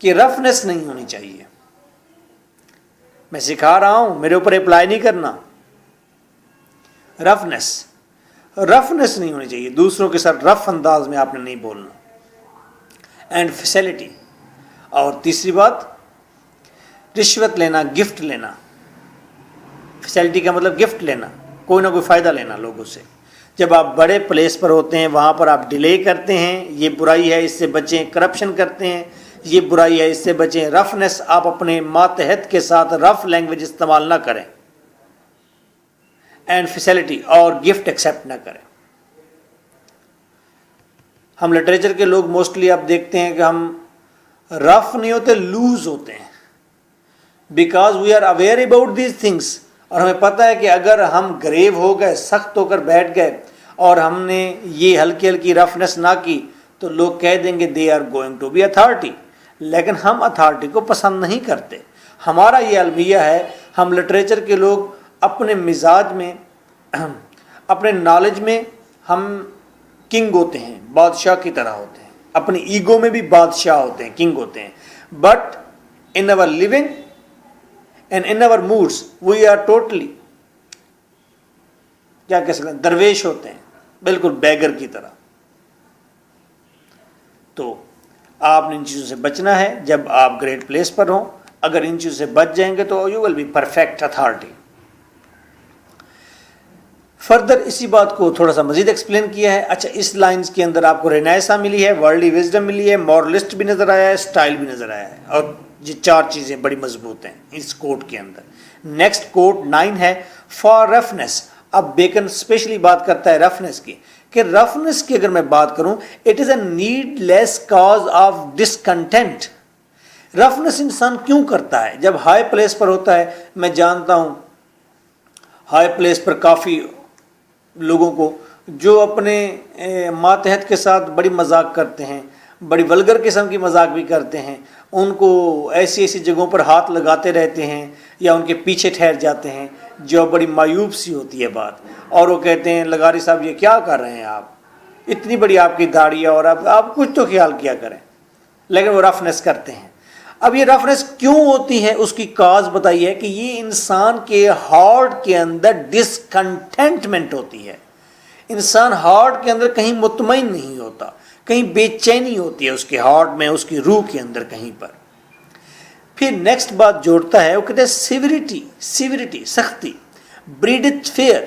کہ رفنس نہیں ہونی چاہیے. میں سکھا رہا ہوں، میرے اوپر اپلائی نہیں کرنا. رفنس نہیں ہونی چاہیے، دوسروں کے ساتھ رف انداز میں آپ نے نہیں بولنا. اینڈ فیسلٹی، اور تیسری بات رشوت لینا، گفٹ لینا. فیسلٹی کا مطلب گفٹ لینا، کوئی نہ کوئی فائدہ لینا لوگوں سے. جب آپ بڑے پلیس پر ہوتے ہیں وہاں پر آپ ڈیلے کرتے ہیں، یہ برائی ہے، اس سے بچیں. کرپشن کرتے ہیں، یہ برائی ہے، اس سے بچیں. رفنس، آپ اپنے ماتحت کے ساتھ رف لینگویج استعمال نہ کریں. اینڈ فیسلٹی، اور گفٹ ایکسیپٹ نہ کریں. ہم لٹریچر کے لوگ موسٹلی آپ دیکھتے ہیں کہ ہم رف نہیں ہوتے، لوز ہوتے ہیں. Because we are aware about these things. اور ہمیں پتہ ہے کہ اگر ہم گریو ہو گئے، سخت ہو کر بیٹھ گئے اور ہم نے یہ ہلکی ہلکی رفنس نہ کی تو لوگ کہہ دیں گے they are going to be authority. لیکن ہم اتھارٹی کو پسند نہیں کرتے. ہمارا یہ المیہ ہے، ہم لٹریچر کے لوگ اپنے مزاج میں، اپنے نالج میں ہم کنگ ہوتے ہیں، بادشاہ کی طرح ہوتے ہیں. اپنی ایگو میں بھی بادشاہ ہوتے ہیں، کنگ ہوتے ہیں. But in our living and in our moods we are totally کیا کہہ سکتے ہیں، درویش ہوتے ہیں، بالکل بیگر کی طرح. تو آپ نے ان چیزوں سے بچنا ہے جب آپ گریٹ پلیس پر ہوں. اگر ان چیزوں سے بچ جائیں گے تو you will be perfect authority. Further اسی بات کو تھوڑا سا مزید ایکسپلین کیا ہے. اچھا، اس لائنز کے اندر آپ کو رینیسا ملی ہے، ورلڈلی وزڈم ملی ہے، مورلسٹ بھی نظر آیا ہے، اسٹائل بھی نظر آیا ہے. اور یہ 4 چیزیں بڑی مضبوط ہیں اس کوٹ کے اندر. نیکسٹ کوٹ 9 ہے. فار رفنس اب بیکن اسپیشلی بات کرتا ہے رفنس کی، کہ رفنس کی اگر میں بات کروں، it is a needless cause of discontent. Roughness انسان کیوں کرتا ہے؟ جب ہائی پلیس پر ہوتا ہے، میں جانتا ہوں ہائی پلیس پر کافی لوگوں کو جو اپنے ماتحت کے ساتھ بڑی مذاق کرتے ہیں، بڑی ولگر قسم کی مذاق بھی کرتے ہیں، ان کو ایسی ایسی جگہوں پر ہاتھ لگاتے رہتے ہیں یا ان کے پیچھے ٹھہر جاتے ہیں، جو بڑی مایوب سی ہوتی ہے بات، اور وہ کہتے ہیں لغاری صاحب یہ کیا کر رہے ہیں آپ، اتنی بڑی آپ کی داڑھی ہے اور آپ کچھ تو خیال کیا کریں، لیکن وہ رفنس کرتے ہیں. اب یہ رفنس کیوں ہوتی ہے، اس کی کاز بتائی ہے کہ یہ انسان کے ہارٹ کے اندر ڈسکنٹینٹمنٹ ہوتی ہے. انسان ہارٹ کے اندر کہیں مطمئن نہیں ہوتا، کہیں بے چینی ہوتی ہے اس کے ہارٹ میں، اس کی روح کے اندر کہیں پر. پھر نیکسٹ بات جوڑتا ہے، وہ کہتے ہیں سیوریٹی سختی، بریڈتھ فیئر.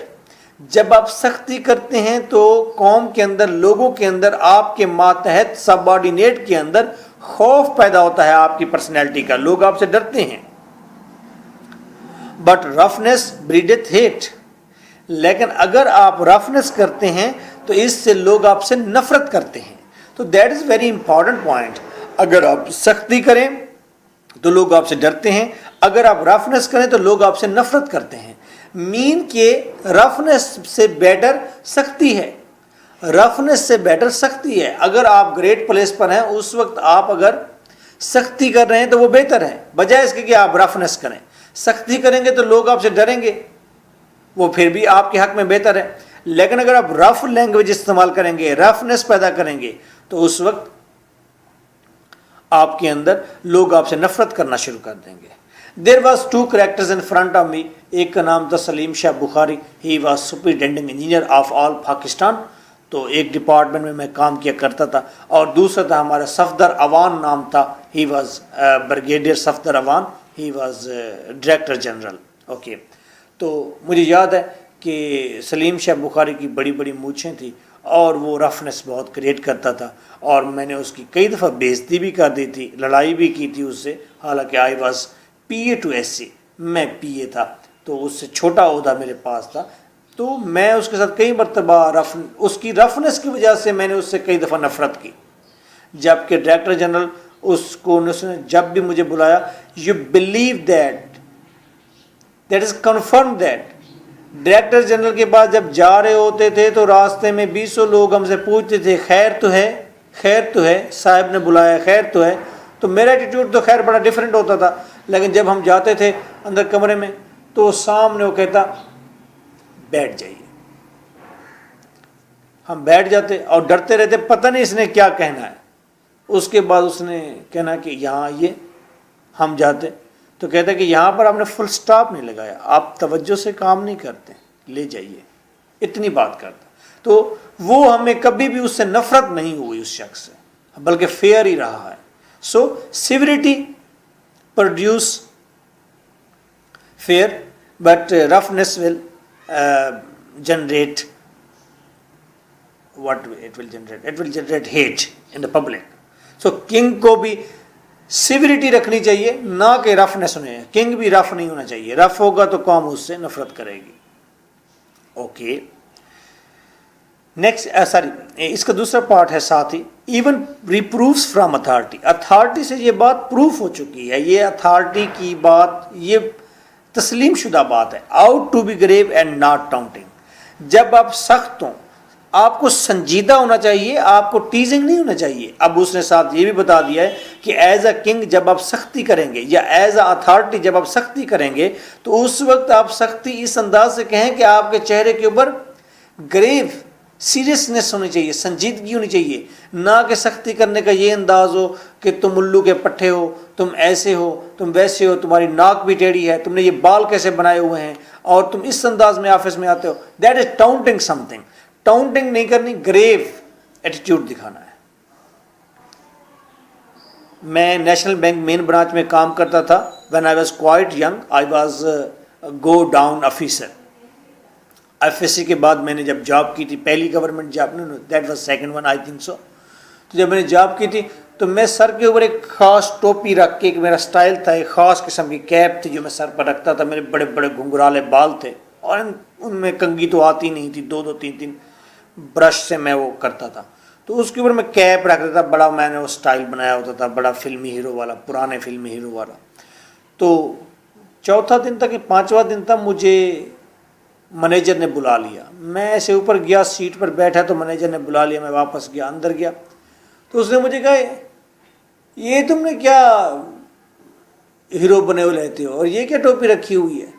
جب آپ سختی کرتے ہیں تو قوم کے اندر، لوگوں کے اندر، آپ کے ماتحت سب آرڈینیٹ کے اندر خوف پیدا ہوتا ہے آپ کی پرسنالٹی کا، لوگ آپ سے ڈرتے ہیں. But roughness breedeth hate. لیکن اگر آپ رفنس کرتے ہیں تو اس سے لوگ آپ سے نفرت کرتے ہیں. تو that is very important point. اگر آپ سختی کریں تو لوگ آپ سے ڈرتے ہیں، اگر آپ رفنس کریں تو لوگ آپ سے نفرت کرتے ہیں. مین کہ رفنس سے بیٹر سختی ہے، رفنس سے بیٹر سختی ہے. اگر آپ گریٹ پلیس پر ہیں اس وقت آپ اگر سختی کر رہے ہیں تو وہ بہتر ہے، بجائے اس کے کہ آپ رفنس کریں. سختی کریں گے تو لوگ آپ سے ڈریں گے، وہ پھر بھی آپ کے حق میں بہتر ہے. لیکن اگر آپ رف لینگویج استعمال کریں گے، رفنس پیدا کریں گے، تو اس وقت آپ کے اندر لوگ آپ سے نفرت کرنا شروع کر دیں گے. There was two characters in front of me. ایک کا نام تھا Salim Shah Bukhari, he was superintendent engineer of all Pakistan. تو ایک ڈپارٹمنٹ میں کام کیا کرتا تھا. اور دوسرا تھا ہمارا صفدر اوان نام تھا، he was brigadier Safdar Awan, he was director general. Okay. تو مجھے یاد ہے کہ سلیم شاہ بخاری کی بڑی بڑی مونچھیں تھیں اور وہ رفنس بہت کریٹ کرتا تھا، اور میں نے اس کی کئی دفعہ بےعزتی بھی کر دی تھی، لڑائی بھی کی تھی اس سے. حالانکہ I was P A to S C, میں پی اے تھا، تو اس سے چھوٹا عہدہ میرے پاس تھا. تو میں اس کے ساتھ کئی مرتبہ اس کی رفنس کی وجہ سے میں نے اس سے کئی دفعہ نفرت کی. جب کہ ڈائریکٹر جنرل اس کو جب بھی مجھے بلایا، you believe that is confirm that. Director general کے بعد جب جا رہے ہوتے تھے تو راستے میں 200 لوگ ہم سے پوچھتے تھے خیر تو ہے، خیر تو ہے، صاحب نے بلایا خیر تو ہے. تو میرا ایٹیٹیوڈ تو خیر بڑا ڈیفرنٹ ہوتا تھا. لیکن جب ہم جاتے تھے اندر کمرے میں تو سامنے وہ کہتا بیٹھ جائیے. ہم بیٹھ جاتے اور ڈرتے رہتے، پتہ نہیں اس نے کیا کہنا ہے. اس کے بعد اس نے کہنا کہ یہاں آئیے. ہم جاتے تو کہتا کہ یہاں پر آپ نے فل سٹاپ نہیں لگایا، آپ توجہ سے کام نہیں کرتے، لے جائیے. اتنی بات کرتا. تو وہ ہمیں کبھی بھی اس سے نفرت نہیں ہوئی اس شخص سے، بلکہ فیئر ہی رہا ہے. سو سیوریٹی produce fear, but roughness will generate what it will generate. It will generate hate in the public. So king کو بھی سیوریٹی رکھنی چاہیے، نہ کہ رفنس ہونے. کنگ بھی رف نہیں ہونا چاہیے، رف ہوگا تو قوم اس سے نفرت کرے گی. اوکے. نیکسٹ اس کا دوسرا پارٹ ہے ساتھ ہی، ایون ریپروفس فرام اتھارٹی. اتھارٹی سے یہ بات پروف ہو چکی ہے، یہ اتھارٹی کی بات یہ تسلیم شدہ بات ہے. Out to be grave and not taunting. جب آپ سخت ہوں آپ کو سنجیدہ ہونا چاہیے، آپ کو ٹیزنگ نہیں ہونا چاہیے. اب اس نے ساتھ یہ بھی بتا دیا ہے کہ ایز اے کنگ جب آپ سختی کریں گے، یا ایز اے اتھارٹی جب آپ سختی کریں گے، تو اس وقت آپ سختی اس انداز سے کہیں کہ آپ کے چہرے کے اوپر گریو سیریسنس ہونی چاہیے، سنجیدگی ہونی چاہیے. نہ کہ سختی کرنے کا یہ انداز ہو کہ تم الو کے پٹھے ہو، تم ایسے ہو، تم ویسے ہو، تمہاری ناک بھی ٹیڑھی ہے، تم نے یہ بال کیسے بنائے ہوئے ہیں، اور تم اس انداز میں آفس میں آتے ہو. That is ٹاؤنٹنگ some thing. ٹاؤنٹنگ نہیں کرنی، گریو ایٹیٹیوڈ دکھانا ہے. میں نیشنل بینک مین برانچ میں کام کرتا تھا. When I was quite young I was go down officer. F S C کے بعد میں نے جب جاب کی تھی، پہلی government job, that was second one I think so. تو جب میں نے جاب کی تھی تو میں سر کے اوپر ایک خاص ٹوپی رکھ کے، ایک میرا سٹائل تھا، ایک خاص قسم کی کیپ تھی جو میں سر پر رکھتا تھا. میرے بڑے بڑے گھنگرالے بال تھے. اور ان میں کنگھی تو آتی نہیں تھی، 2 2 3 3 برش سے میں وہ کرتا تھا. تو اس کے اوپر میں کیپ رکھ دیتا تھا، بڑا میں نے وہ سٹائل بنایا ہوتا تھا، بڑا فلمی ہیرو والا، پرانے فلمی ہیرو والا. تو چوتھا دن تھا کہ 5واں دن تھا، مجھے مینیجر نے بلا لیا. میں ایسے اوپر گیا، سیٹ پر بیٹھا تو مینیجر نے بلا لیا. میں واپس گیا، اندر گیا تو اس نے مجھے کہا یہ تم نے کیا ہیرو بنے ہوئے لیتے ہو، اور یہ کیا ٹوپی رکھی ہوئی ہے،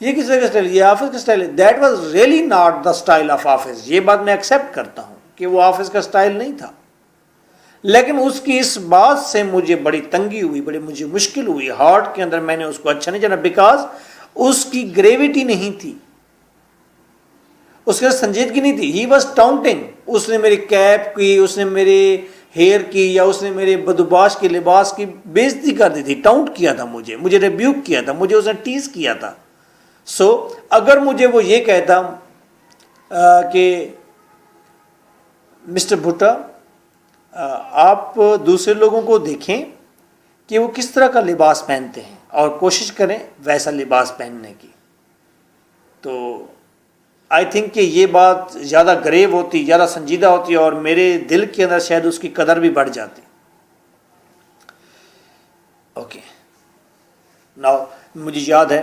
یہ کس طرح کا اسٹائل، یہ آفس کا اسٹائل ہے. That was really not the style of office. یہ بات میں ایکسیپٹ کرتا ہوں کہ وہ آفس کا اسٹائل نہیں تھا، لیکن اس کی اس بات سے مجھے بڑی تنگی ہوئی، بڑی مجھے مشکل ہوئی ہارٹ کے اندر. میں نے اس کو اچھا نہیں جانا، بیکاز اس کی گریوٹی نہیں تھی، اس کے سنجیدگی نہیں تھی. He was ٹاؤنٹنگ. اس نے میری کیپ کی، اس نے میرے ہیئر کی، یا اس نے میرے بدوباش کے لباس کی بےزتی کر دی تھی، ٹاؤنٹ کیا تھا مجھے ریبیوک کیا تھا، مجھے اس نے ٹیز کیا تھا. سو اگر مجھے وہ یہ کہتا کہ مسٹر بھٹا آپ دوسرے لوگوں کو دیکھیں کہ وہ کس طرح کا لباس پہنتے ہیں اور کوشش کریں ویسا لباس پہننے کی، تو آئی تھنک کہ یہ بات زیادہ گریو ہوتی، زیادہ سنجیدہ ہوتی، اور میرے دل کے اندر شاید اس کی قدر بھی بڑھ جاتی. اوکے ناؤ مجھے یاد ہے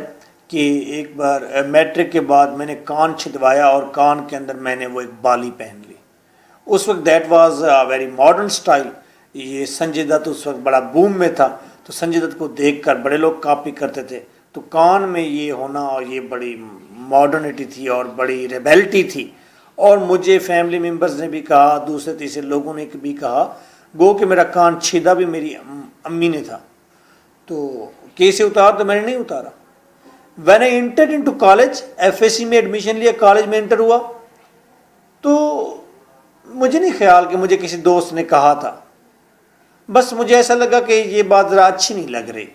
کہ ایک بار میٹرک کے بعد میں نے کان چھدوایا اور کان کے اندر میں نے وہ ایک بالی پہن لی. اس وقت that was very modern style. یہ سنجے دت اس وقت بڑا بوم میں تھا، تو سنجے دت کو دیکھ کر بڑے لوگ کاپی کرتے تھے. تو کان میں یہ ہونا اور یہ بڑی ماڈرنٹی تھی اور بڑی ریبیلٹی تھی. اور مجھے فیملی ممبرز نے بھی کہا، دوسرے تیسرے لوگوں نے بھی کہا، گو کہ میرا کان چھیدا بھی میری امی نے تھا. تو کیسے اتار، تو میں نے نہیں اتارا. when I entered into college، F S C میں ایڈمیشن لیا، کالج میں انٹر ہوا، تو مجھے نہیں خیال کہ مجھے کسی دوست نے کہا تھا. بس مجھے ایسا لگا کہ یہ بات ذرا اچھی نہیں لگ رہی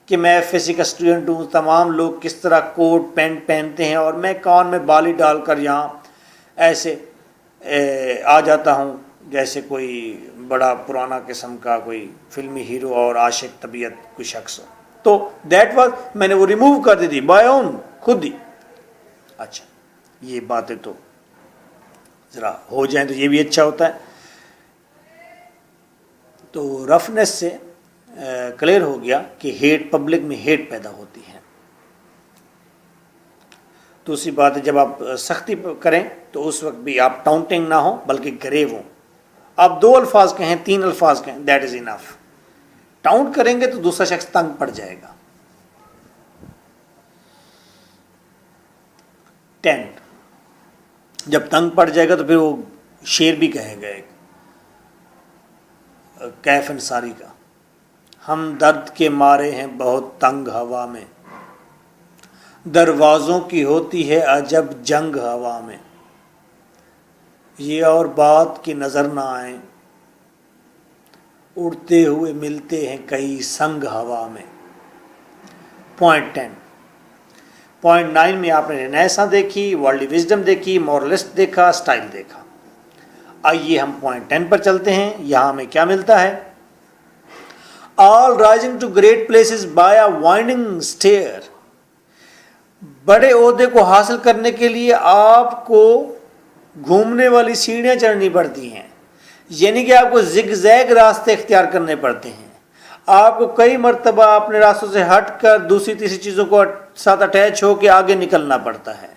کہ میں ایف ایس سی کا اسٹوڈنٹ ہوں، تمام لوگ کس طرح کوٹ پینٹ پہنتے ہیں اور میں کان میں بالی ڈال کر یہاں ایسے آ جاتا ہوں جیسے کوئی بڑا پرانا قسم کا کوئی فلمی ہیرو اور عاشق طبیعت کوئی شخص ہو. تو دیٹ واز، میں نے وہ ریموو کر دی تھی بائی اون، خود ہی. اچھا یہ باتیں تو ذرا ہو جائیں تو یہ بھی اچھا ہوتا ہے. تو رفنس سے کلیئر ہو گیا کہ ہیٹ، پبلک میں ہیٹ پیدا ہوتی ہے. دوسری بات ہے جب آپ سختی کریں تو اس وقت بھی آپ ٹاؤنٹنگ نہ ہوں بلکہ گریو ہوں. آپ 2 الفاظ کہیں، 3 الفاظ کہیں، دیٹ از انف. ٹاؤنٹ کریں گے تو دوسرا شخص تنگ پڑ جائے گا. ٹینٹ، جب تنگ پڑ جائے گا تو پھر وہ شعر بھی کہے گا ایک کیف انصاری کا، ہم درد کے مارے ہیں بہت تنگ ہوا میں، دروازوں کی ہوتی ہے عجب جنگ ہوا میں، یہ اور بات کی نظر نہ آئیں، اڑتے ہوئے ملتے ہیں کئی سنگ ہوا میں. پوائنٹ 10. پوائنٹ 9 میں آپ نے رینیساں دیکھی، ورلڈلی وزڈم دیکھی، مورلسٹ دیکھا، سٹائل دیکھا. آئیے ہم پوائنٹ 10 پر چلتے ہیں. یہاں ہمیں کیا ملتا ہے؟ All rising to great places by a winding stair. بڑے عہدے کو حاصل کرنے کے لیے آپ کو گھومنے والی سیڑھیاں چڑھنی پڑتی ہیں، یعنی کہ آپ کو زگ زیگ راستے اختیار کرنے پڑتے ہیں. آپ کو کئی مرتبہ اپنے راستوں سے ہٹ کر دوسری تیسری چیزوں کو ساتھ اٹیچ ہو کے آگے نکلنا پڑتا ہے.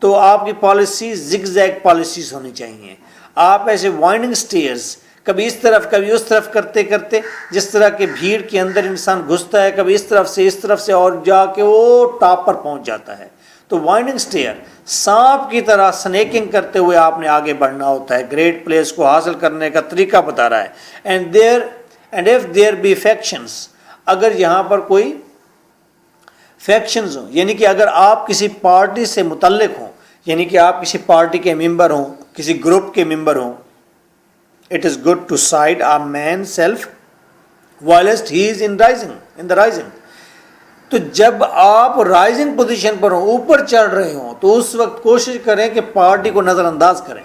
تو آپ کی پالیسی زگ زیگ پالیسیز ہونی چاہیے. آپ ایسے وائنڈنگ سٹیئرز کبھی اس طرف کبھی اس طرف کرتے کرتے، جس طرح کہ بھیڑ کے اندر انسان گھستا ہے، کبھی اس طرف سے اور جا کے وہ ٹاپ پر پہنچ جاتا ہے. تو وائنڈنگ سٹیئر، سانپ کی طرح سنیکنگ کرتے ہوئے آپ نے آگے بڑھنا ہوتا ہے. گریٹ پلیس کو حاصل کرنے کا طریقہ بتا رہا ہے. And if there be factions، اگر یہاں پر کوئی فیکشنز ہوں، یعنی کہ اگر آپ کسی پارٹی سے متعلق ہوں، یعنی کہ آپ کسی پارٹی کے ممبر ہوں، کسی گروپ کے ممبر ہوں، it is good to side a man self whilst he is in the rising. تو جب آپ رائزنگ پوزیشن پر ہوں، اوپر چڑھ رہے ہوں، تو اس وقت کوشش کریں کہ پارٹی کو نظر انداز کریں.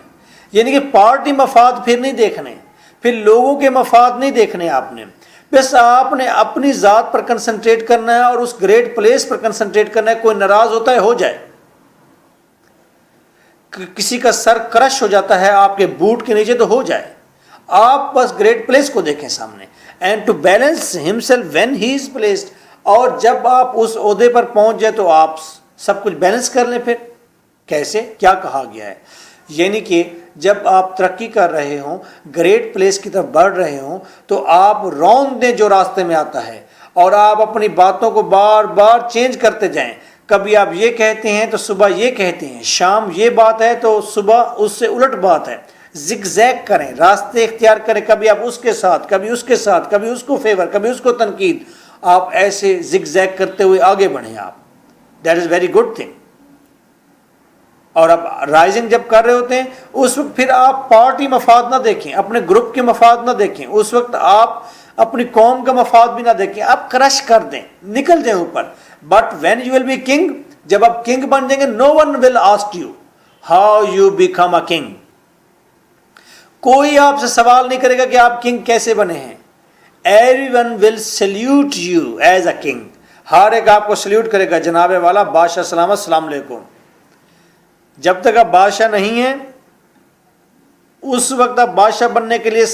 یعنی کہ پارٹی مفاد پھر نہیں دیکھنے، پھر لوگوں کے مفاد نہیں دیکھنے آپ نے، بس آپ نے اپنی ذات پر کنسنٹریٹ کرنا ہے اور اس گریٹ پلیس پر کنسنٹریٹ کرنا ہے. کوئی ناراض ہوتا ہے ہو جائے، کسی کا سر کرش ہو جاتا ہے آپ کے بوٹ کے نیچے تو ہو جائے, آپ بس گریٹ پلیس کو دیکھیں سامنے. And to balance himself when he is placed, اور جب آپ اس عہدے پر پہنچ جائے تو آپ سب کچھ بیلنس کر لیں. پھر کیسے, کیا کہا گیا ہے؟ یعنی کہ جب آپ ترقی کر رہے ہوں, گریٹ پلیس کی طرف بڑھ رہے ہوں, تو آپ رون دیں جو راستے میں آتا ہے, اور آپ اپنی باتوں کو بار بار چینج کرتے جائیں. کبھی آپ یہ کہتے ہیں تو صبح یہ کہتے ہیں, شام یہ بات ہے تو صبح اس سے الٹ بات ہے. زگ زیگ کریں, راستے اختیار کریں, کبھی آپ اس کے ساتھ, کبھی اس کے ساتھ, کبھی اس کو فیور, کبھی اس کو تنقید. آپ ایسے زگ زیگ کرتے ہوئے آگے بڑھیں آپ. That is very good thing. اور اب رائزنگ جب کر رہے ہوتے ہیں اس وقت پھر آپ پارٹی مفاد نہ دیکھیں, اپنے گروپ کے مفاد نہ دیکھیں, اس وقت آپ اپنی قوم کا مفاد بھی نہ دیکھیں, آپ کرش کر دیں, نکل جائیں اوپر. But when you will be king, جب آپ کنگ بن جائیں گے, no one will ask you how you become a king. کوئی آپ سے سوال نہیں کرے گا کہ آپ کنگ کیسے بنے ہیں. Every one will salute you as a king. ہر ایک آپ کو سلیوٹ کرے گا, جناب والا بادشاہ سلامت, السلام علیکم. جب تک آپ بادشاہ نہیں ہیں اس وقت آپ بادشاہ بننے کے لیے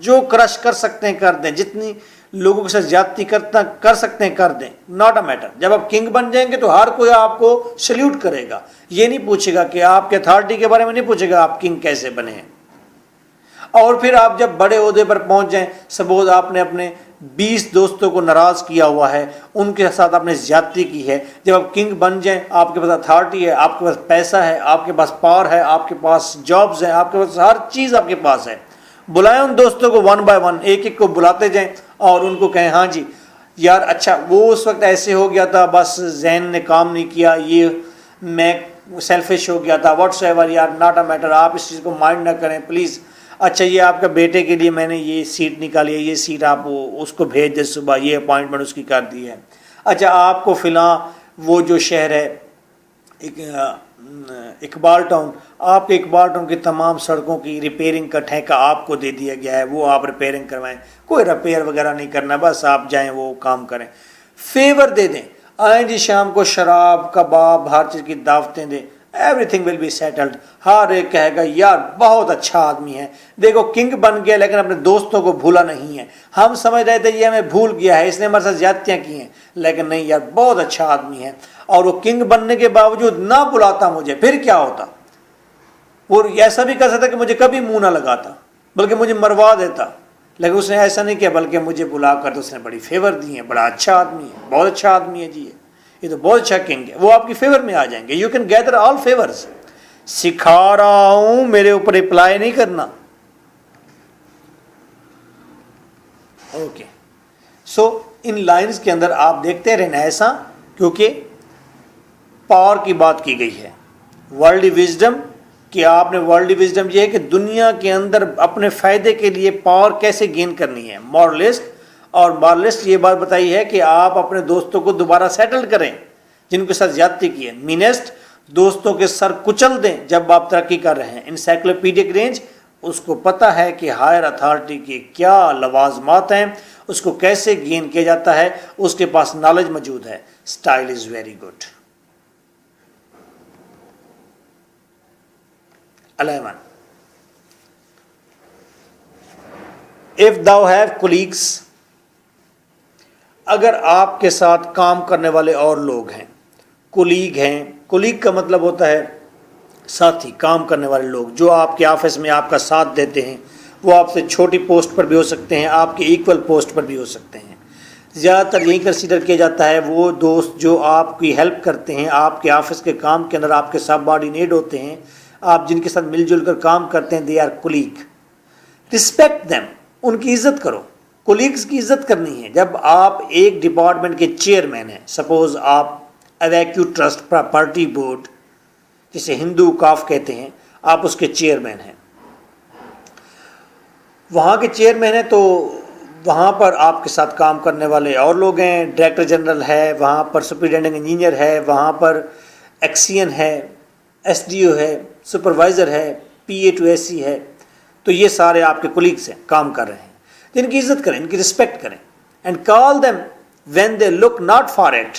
جو کرش کر سکتے ہیں کر دیں, جتنی لوگوں کے ساتھ زیادتی کر سکتے ہیں کر دیں, ناٹ اے میٹر. جب آپ کنگ بن جائیں گے تو ہر کوئی آپ کو سلیوٹ کرے گا, یہ نہیں پوچھے گا کہ آپ کے اتھارٹی کے بارے میں نہیں پوچھے گا آپ کنگ کیسے بنے ہیں. اور پھر آپ جب بڑے عہدے پر پہنچ جائیں, سپوز آپ نے اپنے 20 دوستوں کو ناراض کیا ہوا ہے, ان کے ساتھ آپ نے زیادتی کی ہے, جب آپ کنگ بن جائیں, آپ کے پاس اتھارٹی ہے, آپ کے پاس پیسہ ہے, آپ کے پاس پاور ہے, آپ کے پاس جابز ہیں, آپ کے پاس ہر چیز آپ کے پاس ہے, بلائیں ان دوستوں کو ون بائی ون, ایک ایک کو بلاتے جائیں اور ان کو کہیں ہاں جی یار اچھا وہ اس وقت ایسے ہو گیا تھا, بس ذہن نے کام نہیں کیا, یہ میں سیلفش ہو گیا تھا, واٹس ایور یار, ناٹ اے میٹر, آپ اس چیز کو مائنڈ نہ کریں پلیز. اچھا یہ آپ کا بیٹے کے لیے میں نے یہ سیٹ نکالی ہے, یہ سیٹ آپ اس کو بھیج دیں صبح, یہ اپوائنٹمنٹ اس کی کر دی ہے. اچھا آپ کو فلاں وہ جو شہر ہے اقبال ٹاؤن, آپ کے اقبال ٹاؤن کی تمام سڑکوں کی ریپیئرنگ کا ٹھیکہ آپ کو دے دیا گیا ہے, وہ آپ ریپیئرنگ کروائیں, کوئی ریپیئر وغیرہ نہیں کرنا, بس آپ جائیں وہ کام کریں, فیور دے دیں. آئیں جی شام کو شراب کباب ہر چیز کی دعوتیں دیں, everything will be settled. ہر ایک کہے گا یار بہت اچھا آدمی ہے, دیکھو کنگ بن گیا لیکن اپنے دوستوں کو بھولا نہیں ہے. ہم سمجھ رہے تھے یہ ہمیں بھول گیا ہے, اس نے ہمارے ساتھ زیادتیاں کی ہیں, لیکن نہیں یار بہت اچھا آدمی ہے. اور وہ کنگ بننے کے باوجود نہ بلاتا مجھے, پھر کیا ہوتا, وہ ایسا بھی کر سکتا کہ مجھے کبھی منہ نہ لگاتا بلکہ مجھے مروا دیتا, لیکن اس نے ایسا نہیں کیا, بلکہ مجھے بلا کر تو اس نے بڑی فیور دی ہے, بڑا اچھا آدمی ہے, بہت اچھا آدمی ہے جی, یہ تو بہت اچھا کنگ ہے. وہ آپ کی فیور میں آ جائیں گے. You can گیدر all favours. سکھا رہا ہوں, میرے اوپر اپلائی نہیں کرنا. اوکے, سو ان لائنز کے اندر آپ دیکھتے رہنا ایسا, کیونکہ پاور کی بات کی گئی ہے. ورلڈلی وزڈم, کہ آپ نے ورلڈلی وزڈم یہ ہے کہ دنیا کے اندر اپنے فائدے کے لیے پاور کیسے گین کرنی ہے. مورلسٹ, اور مورلسٹ یہ بات بتائی ہے کہ آپ اپنے دوستوں کو دوبارہ سیٹل کریں جن کے ساتھ زیادتی کی ہے. مینسٹ, دوستوں کے سر کچل دیں جب آپ ترقی کر رہے ہیں. انسائکلوپیڈک رینج, اس کو پتہ ہے کہ ہائر اتھارٹی کے کیا لوازمات ہیں, اس کو کیسے گین کیا جاتا ہے, اس کے پاس نالج موجود ہے. Style is very good. 11. If thou have colleagues, اگر آپ کے ساتھ کام کرنے والے اور لوگ ہیں, کولیگ ہیں, کولیگ کا مطلب ہوتا ہے ساتھی, کام کرنے والے لوگ جو آپ کے آفس میں آپ کا ساتھ دیتے ہیں. وہ آپ سے چھوٹی پوسٹ پر بھی ہو سکتے ہیں, آپ کے ایکول پوسٹ پر بھی ہو سکتے ہیں. زیادہ تر یہی کنسیڈر کیا جاتا ہے وہ دوست جو آپ کی ہیلپ کرتے ہیں, آپ کے آفس کے کام کے اندر آپ کے سب آرڈینیٹ ہوتے ہیں, آپ جن کے ساتھ مل جل کر کام کرتے ہیں, they are colleague. Respect them, ان کی عزت کرو. کولیگز کی عزت کرنی ہے. جب آپ ایک ڈپارٹمنٹ کے چیئرمین ہیں, سپوز آپ ایویکیو ٹرسٹ پراپرٹی بورڈ جسے ہندو کاف کہتے ہیں, آپ اس کے چیئرمین ہیں, وہاں کے چیئرمین ہیں, تو وہاں پر آپ کے ساتھ کام کرنے والے اور لوگ ہیں. ڈائریکٹر جنرل ہے, وہاں پر سپرنٹینڈنٹ انجینئر ہے, وہاں پر ایکسین ہے, ایس ڈی او ہے, سپروائزر ہے, پی اے ٹو ایس سی ہے. تو یہ سارے آپ کے کولیگس ہیں, کام کر رہے ہیں. ان کی عزت کریں, ان کی رسپیکٹ کریں. And call them when they look not for it,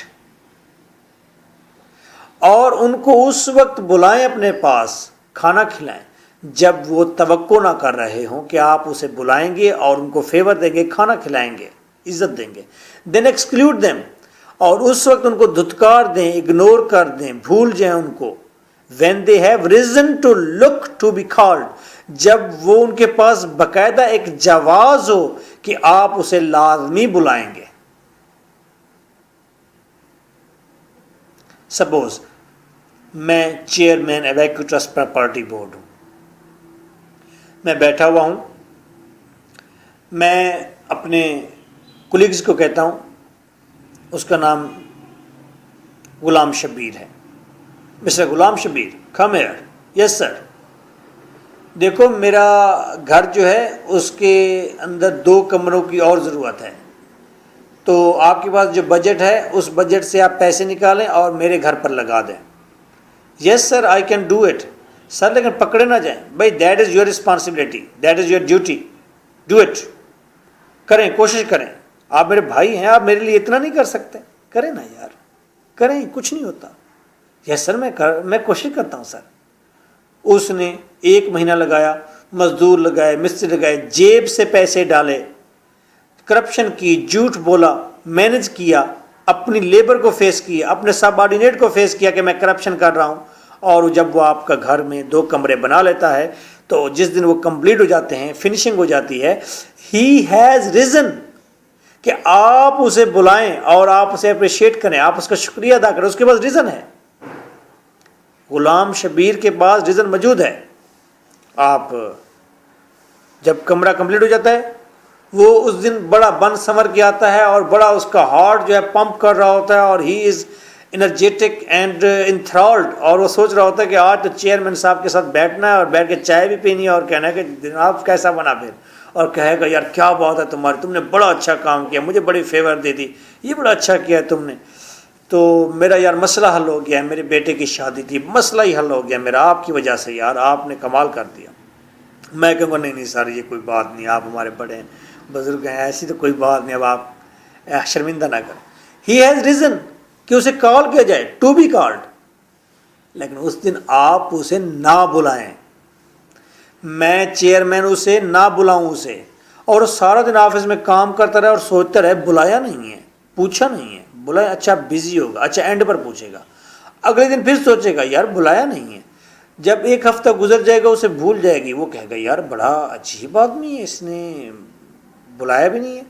اور ان کو اس وقت بلائیں اپنے پاس کھانا کھلائیں جب وہ توقع نہ کر رہے ہوں کہ آپ اسے بلائیں گے اور ان کو فیور دیں گے، کھانا کھلائیں گے، عزت دیں گے. دین ایکسکلیوڈ دیم، اور اس وقت ان کو دھتکار دیں، اگنور کر دیں، بھول جائیں ان کو. when they have risen to look to be called، جب وہ ان کے پاس باقاعدہ ایک جواز ہو کہ آپ اسے لازمی بلائیں گے. سپوز میں چیئرمین ایویکو ٹرسٹ پراپرٹی بورڈ ہوں، میں بیٹھا ہوا ہوں، میں اپنے کولیگز کو کہتا ہوں، اس کا نام غلام شبیر ہے. Mister Ghulam Shabbir, come here. یس سر. دیکھو میرا گھر جو ہے اس کے اندر 2 کمروں کی اور ضرورت ہے، تو آپ کے پاس جو بجٹ ہے اس بجٹ سے آپ پیسے نکالیں اور میرے گھر پر لگا دیں. یس سر، آئی کین ڈو اٹ. سر لیکن پکڑے نہ جائیں. بھائی that is your responsibility, that is your duty, do it. کریں، کوشش کریں. آپ میرے بھائی ہیں، آپ میرے لیے اتنا نہیں کر سکتے؟ کریں نا یار، کریں، کچھ نہیں ہوتا. یس سر، میں کوشش کرتا ہوں سر. اس نے 1 مہینہ لگایا، مزدور لگائے، مستری لگائے، جیب سے پیسے ڈالے، کرپشن کی، جھوٹ بولا، مینج کیا، اپنی لیبر کو فیس کیا، اپنے سب آرڈینیٹ کو فیس کیا کہ میں کرپشن کر رہا ہوں. اور جب وہ آپ کا گھر میں 2 کمرے بنا لیتا ہے تو جس دن وہ کمپلیٹ ہو جاتے ہیں، فنیشنگ ہو جاتی ہے، ہی ہیز ریزن کہ آپ اسے بلائیں اور آپ اسے اپریشیٹ کریں، آپ اس کا شکریہ ادا کریں. اس کے پاس ریزن ہے. غلام شبیر کے پاس ریزن موجود ہے. آپ جب کمرہ کمپلیٹ ہو جاتا ہے، وہ اس دن بڑا بن سنور کے آتا ہے اور بڑا اس کا ہارٹ جو ہے پمپ کر رہا ہوتا ہے، اور ہی از انرجیٹک اینڈ انتھرالڈ، اور وہ سوچ رہا ہوتا ہے کہ آج تو چیئرمین صاحب کے ساتھ بیٹھنا ہے اور بیٹھ کے چائے بھی پینی ہے اور کہنا ہے کہ جناب کیسا بنا پھر، اور کہے گا یار کیا بات ہے تمہاری، تم نے بڑا اچھا کام کیا، مجھے بڑی فیور دے دی، یہ بڑا اچھا کیا ہے تم نے. تو میرا یار مسئلہ حل ہو گیا ہے، میرے بیٹے کی شادی تھی، مسئلہ ہی حل ہو گیا میرا آپ کی وجہ سے، یار آپ نے کمال کر دیا. میں کہوں گا نہیں سر یہ کوئی بات نہیں، آپ ہمارے بڑے ہیں، بزرگ ہیں، ایسی تو کوئی بات نہیں، اب آپ شرمندہ نہ کریں. ہی ہیز ریزن کہ اسے کال کیا جائے، ٹو بی کالڈ. لیکن اس دن آپ اسے نہ بلائیں، میں چیئرمین اسے نہ بلاؤں اسے، اور وہ سارا دن آفس میں کام کرتا رہے اور سوچتا رہے بلایا نہیں ہے، پوچھا نہیں ہے، بلایا، اچھا بزی ہوگا، اچھا اینڈ پر پوچھے گا، اگلے دن پھر سوچے گا یار بلایا نہیں ہے. جب 1 ہفتہ گزر جائے گا اسے بھول جائے گی، وہ کہے گا یار بڑا عجیب آدمی ہے، اس نے بلایا بھی نہیں ہے.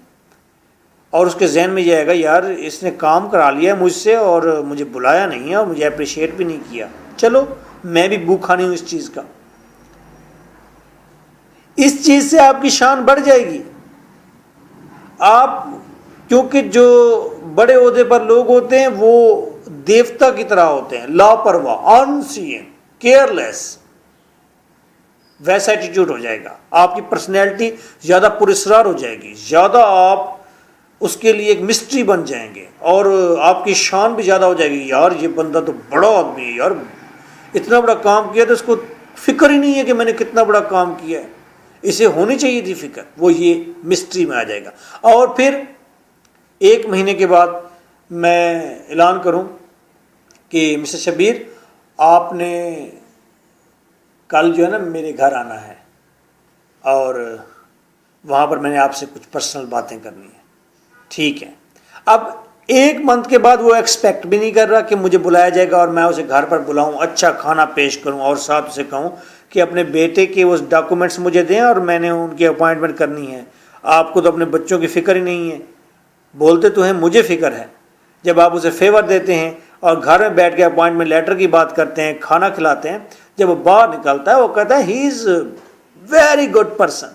اور اس کے ذہن میں یہ آئے گا یار اس نے کام کرا لیا ہے مجھ سے اور مجھے بلایا نہیں ہے اور مجھے اپریشیٹ بھی نہیں کیا، چلو میں بھی بھوکا نہیں ہوں اس چیز کا. اس چیز سے آپ کی شان بڑھ جائے گی. آپ کیونکہ جو بڑے عہدے پر لوگ ہوتے ہیں وہ دیوتا کی طرح ہوتے ہیں، لاپرواہ، ان سیئنگ، کیئر لیس، ویسا ایٹیٹیوڈ ہو جائے گا. آپ کی پرسنالٹی زیادہ پراسرار ہو جائے گی، زیادہ آپ اس کے لیے ایک مسٹری بن جائیں گے، اور آپ کی شان بھی زیادہ ہو جائے گی. یار یہ بندہ تو بڑا آدمی ہے، یار اتنا بڑا کام کیا تو اس کو فکر ہی نہیں ہے کہ میں نے کتنا بڑا کام کیا ہے، اسے ہونی چاہیے تھی فکر. وہ یہ مسٹری میں آ جائے گا. اور پھر 1 مہینے کے بعد میں اعلان کروں کہ مسٹر شبیر آپ نے کل جو ہے نا میرے گھر آنا ہے، اور وہاں پر میں نے آپ سے کچھ پرسنل باتیں کرنی ہیں. ٹھیک ہے. اب 1 منتھ کے بعد وہ ایکسپیکٹ بھی نہیں کر رہا کہ مجھے بلایا جائے گا اور میں اسے گھر پر بلاؤں، اچھا کھانا پیش کروں، اور ساتھ اسے کہوں کہ اپنے بیٹے کے وہ ڈاکومنٹس مجھے دیں اور میں نے ان کی اپوائنٹمنٹ کرنی ہے. آپ کو تو اپنے بچوں کی فکر ہی نہیں ہے. بولتے تو ہیں مجھے فکر ہے. جب آپ اسے فیور دیتے ہیں اور گھر میں بیٹھ کے اپوائنٹمنٹ لیٹر کی بات کرتے ہیں، کھانا کھلاتے ہیں، جب وہ باہر نکلتا ہے وہ کہتا ہے ہی از ویری گڈ پرسن،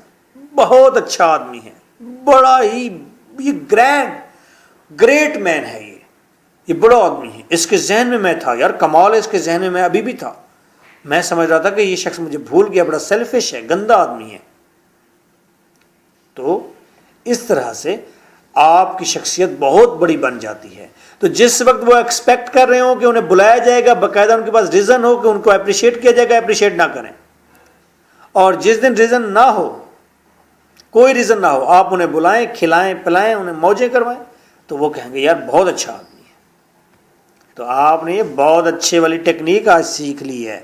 بہت اچھا آدمی ہے، بڑا ہی یہ گریٹ مین ہے، یہ بڑا آدمی ہے. اس کے ذہن میں تھا، یار کمال ہے، اس کے ذہن میں ابھی بھی تھا. میں سمجھ رہا تھا کہ یہ شخص مجھے بھول گیا، بڑا سیلفش ہے، گندا آدمی ہے. تو اس طرح سے آپ کی شخصیت بہت بڑی بن جاتی ہے. تو جس وقت وہ ایکسپیکٹ کر رہے ہوں کہ انہیں بلایا جائے گا، باقاعدہ ان کے پاس ریزن ہو کہ ان کو اپریشیٹ کیا جائے گا، اپریشیٹ نہ کریں. اور جس دن ریزن نہ ہو، کوئی ریزن نہ ہو، آپ انہیں بلائیں، کھلائیں پلائیں، انہیں موجیں کروائیں، تو وہ کہیں گے یار بہت اچھا آدمی ہے. تو آپ نے یہ بہت اچھے والی ٹیکنیک آج سیکھ لی ہے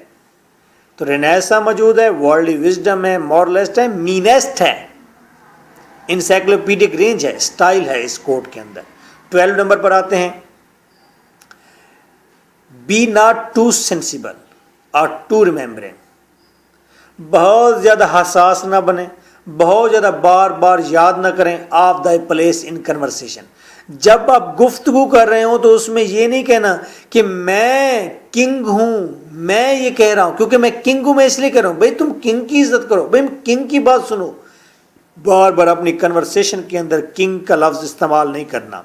تو رینیسا موجود ہے, ورلڈلی وزڈم ہے, مورلسٹ ہے, مینسٹ ہے, انسائکلوپیڈک رینج ہے, سٹائل ہے اس کوٹ کے اندر. 12 نمبر پر آتے ہیں, بی ناٹ ٹو سینسیبل اور ٹو ریمبرنگ. بہت زیادہ حساس نہ بنیں, بہت زیادہ بار بار یاد نہ کریں of the place in conversation. جب آپ گفتگو کر رہے ہوں تو اس میں یہ نہیں کہنا کہ میں کنگ ہوں, میں یہ کہہ رہا ہوں کیونکہ میں کنگ ہوں, میں اس لیے کہہ رہا ہوں. بھائی تم کنگ کی عزت کرو, بھائی کنگ کی بات سنو. بار بار اپنی کنورسیشن کے اندر کنگ کا لفظ استعمال نہیں کرنا.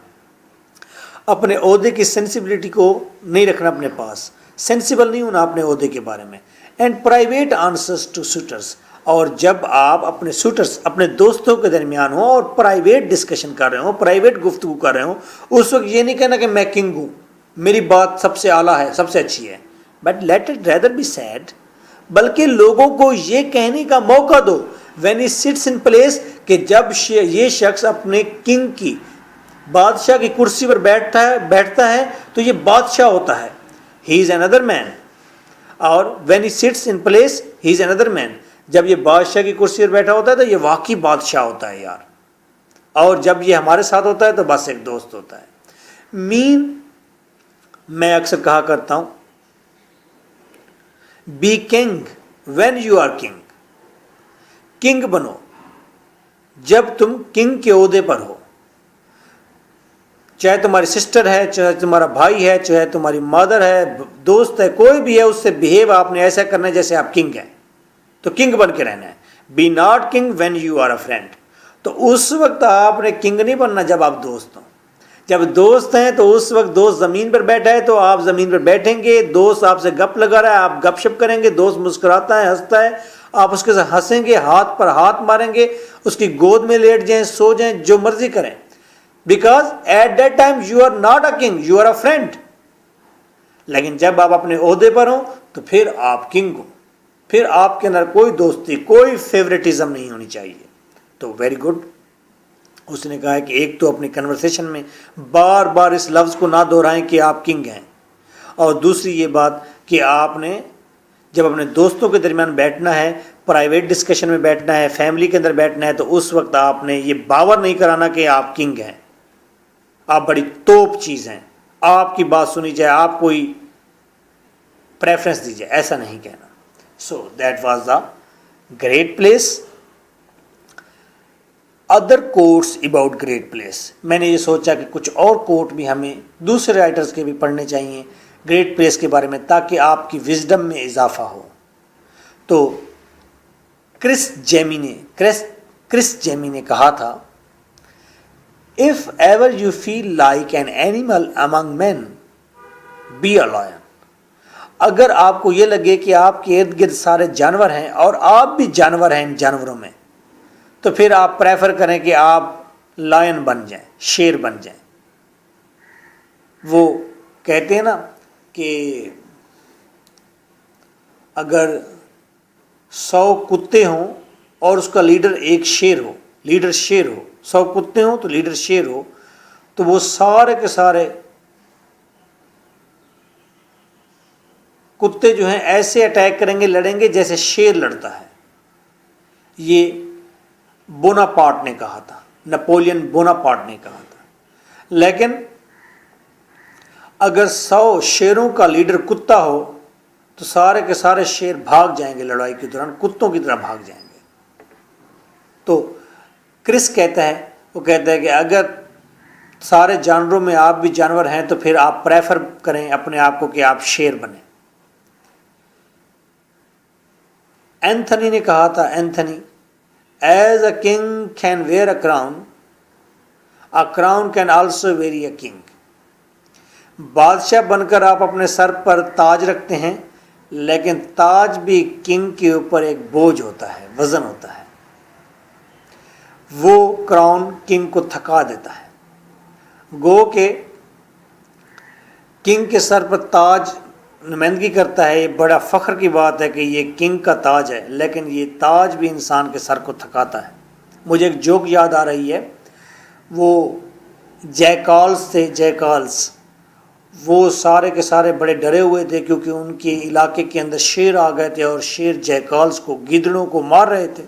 اپنے عہدے کی سینسیبلٹی کو نہیں رکھنا اپنے پاس, سینسیبل نہیں ہونا اپنے عہدے کے بارے میں. اینڈ پرائیویٹ آنسرس ٹو سوٹرس, اور جب آپ اپنے سوٹرس اپنے دوستوں کے درمیان ہوں اور پرائیویٹ ڈسکشن کر رہے ہوں, پرائیویٹ گفتگو کر رہے ہوں, اس وقت یہ نہیں کہنا کہ میں کنگ ہوں, میری بات سب سے اعلیٰ ہے, سب سے اچھی ہے. But let it rather be said, بلکہ لوگوں کو یہ کہنے کا موقع دو when he sits in place, کہ جب یہ شخص اپنے کنگ کی, بادشاہ کی کرسی پر بیٹھتا ہے تو یہ بادشاہ ہوتا ہے, ہی از اندر مین. اور when he sits in place he is اندر مین, جب یہ بادشاہ کی کرسی پر بیٹھا ہوتا ہے تو یہ واقعی بادشاہ ہوتا ہے یار, اور جب یہ ہمارے ساتھ ہوتا ہے تو بس ایک دوست ہوتا ہے. میں اکثر کہا کرتا ہوں, be king when you are king. King بنو جب تم کنگ کے عہدے پر ہو, چاہے تمہاری سسٹر ہے, چاہے تمہارا بھائی ہے, چاہے تمہاری مادر ہے, دوست ہے, کوئی بھی ہے, اس سے بہیو آپ نے ایسا کرنا ہے جیسے آپ کنگ ہیں, تو کنگ بن کے رہنا ہے. Be not king when you are a friend, تو اس وقت آپ نے کنگ نہیں بننا جب آپ دوست ہوں. جب دوست ہیں تو اس وقت دوست زمین پر بیٹھا ہے تو آپ زمین پر بیٹھیں گے, دوست آپ سے گپ لگا رہا ہے, آپ گپ شپ کریں گے, دوست مسکراتا ہے, ہنستا ہے, آپ اس کے ساتھ ہنسیں گے, ہاتھ پر ہاتھ ماریں گے, اس کی گود میں لیٹ جائیں, سو جائیں, جو مرضی کریں, because at that time you are not a king, you are a friend. لیکن جب آپ اپنے عہدے پر ہوں تو پھر آپ کنگ ہوں, پھر آپ کے اندر کوئی دوستی, کوئی فیوریٹزم نہیں ہونی چاہیے. تو ویری گڈ. اس نے کہا ہے کہ ایک تو اپنی کنورسیشن میں بار بار اس لفظ کو نہ دہرائیں کہ آپ کنگ ہیں, اور دوسری یہ بات کہ آپ نے جب اپنے دوستوں کے درمیان بیٹھنا ہے, پرائیویٹ ڈسکشن میں بیٹھنا ہے, فیملی کے اندر بیٹھنا ہے, تو اس وقت آپ نے یہ باور نہیں کرانا کہ آپ کنگ ہیں, آپ بڑی توپ چیز ہیں, آپ کی بات سنی جائے, آپ کوئی پریفرنس دی جائے, ایسا نہیں کہنا. So that was the great place. Other quotes about great place, میں نے یہ سوچا کہ کچھ اور کوٹ بھی ہمیں دوسرے رائٹرز کے بھی پڑھنے چاہیے گریٹ پلیس کے بارے میں, تاکہ آپ کی وزڈم میں اضافہ ہو. تو کرس جیمی نے کہا تھا, If ever you feel like an animal among men, be a lion. اگر آپ کو یہ لگے کہ آپ کے ارد گرد سارے جانور ہیں اور آپ بھی جانور ہیں ان جانوروں میں, تو پھر آپ پریفر کریں کہ آپ لائن بن جائیں, شیر بن جائیں. وہ کہتے ہیں نا کہ اگر 100 کتے ہوں اور اس کا لیڈر ایک شیر ہو, لیڈر شیر ہو, 100 کتے ہوں تو لیڈر شیر ہو, تو وہ سارے کے سارے کتے جو ہیں ایسے اٹیک کریں گے, لڑیں گے جیسے شیر لڑتا ہے. یہ بوناپارٹ نے کہا تھا, نپولین بوناپارٹ نے کہا تھا. لیکن اگر 100 شیروں کا لیڈر کتا ہو تو سارے کے سارے شیر بھاگ جائیں گے لڑائی کے دوران, کتوں کی طرح بھاگ جائیں گے. تو کرس کہتا ہے, وہ کہتا ہے کہ اگر سارے جانوروں میں آپ بھی جانور ہیں تو پھر آپ پریفر کریں اپنے آپ کو کہ آپ شیر بنیں. اینتھنی نے کہا تھا, Anthony, as a king can wear a crown can also where a king. بادشاہ بن کر آپ اپنے سر پر تاج رکھتے ہیں, لیکن تاج بھی کنگ کے اوپر ایک بوجھ ہوتا ہے, وزن ہوتا ہے. وہ کراؤن کنگ کو تھکا دیتا ہے. گو کہ کنگ کے سر پر تاج نمائندگی کرتا ہے, یہ بڑا فخر کی بات ہے کہ یہ کنگ کا تاج ہے, لیکن یہ تاج بھی انسان کے سر کو تھکاتا ہے. مجھے ایک جوک یاد آ رہی ہے, وہ جیکالس تھے, جیکالس, وہ سارے کے سارے بڑے ڈرے ہوئے تھے کیونکہ ان کے علاقے کے اندر شیر آ گئے تھے اور شیر جیکالز کو گیدڑوں کو مار رہے تھے.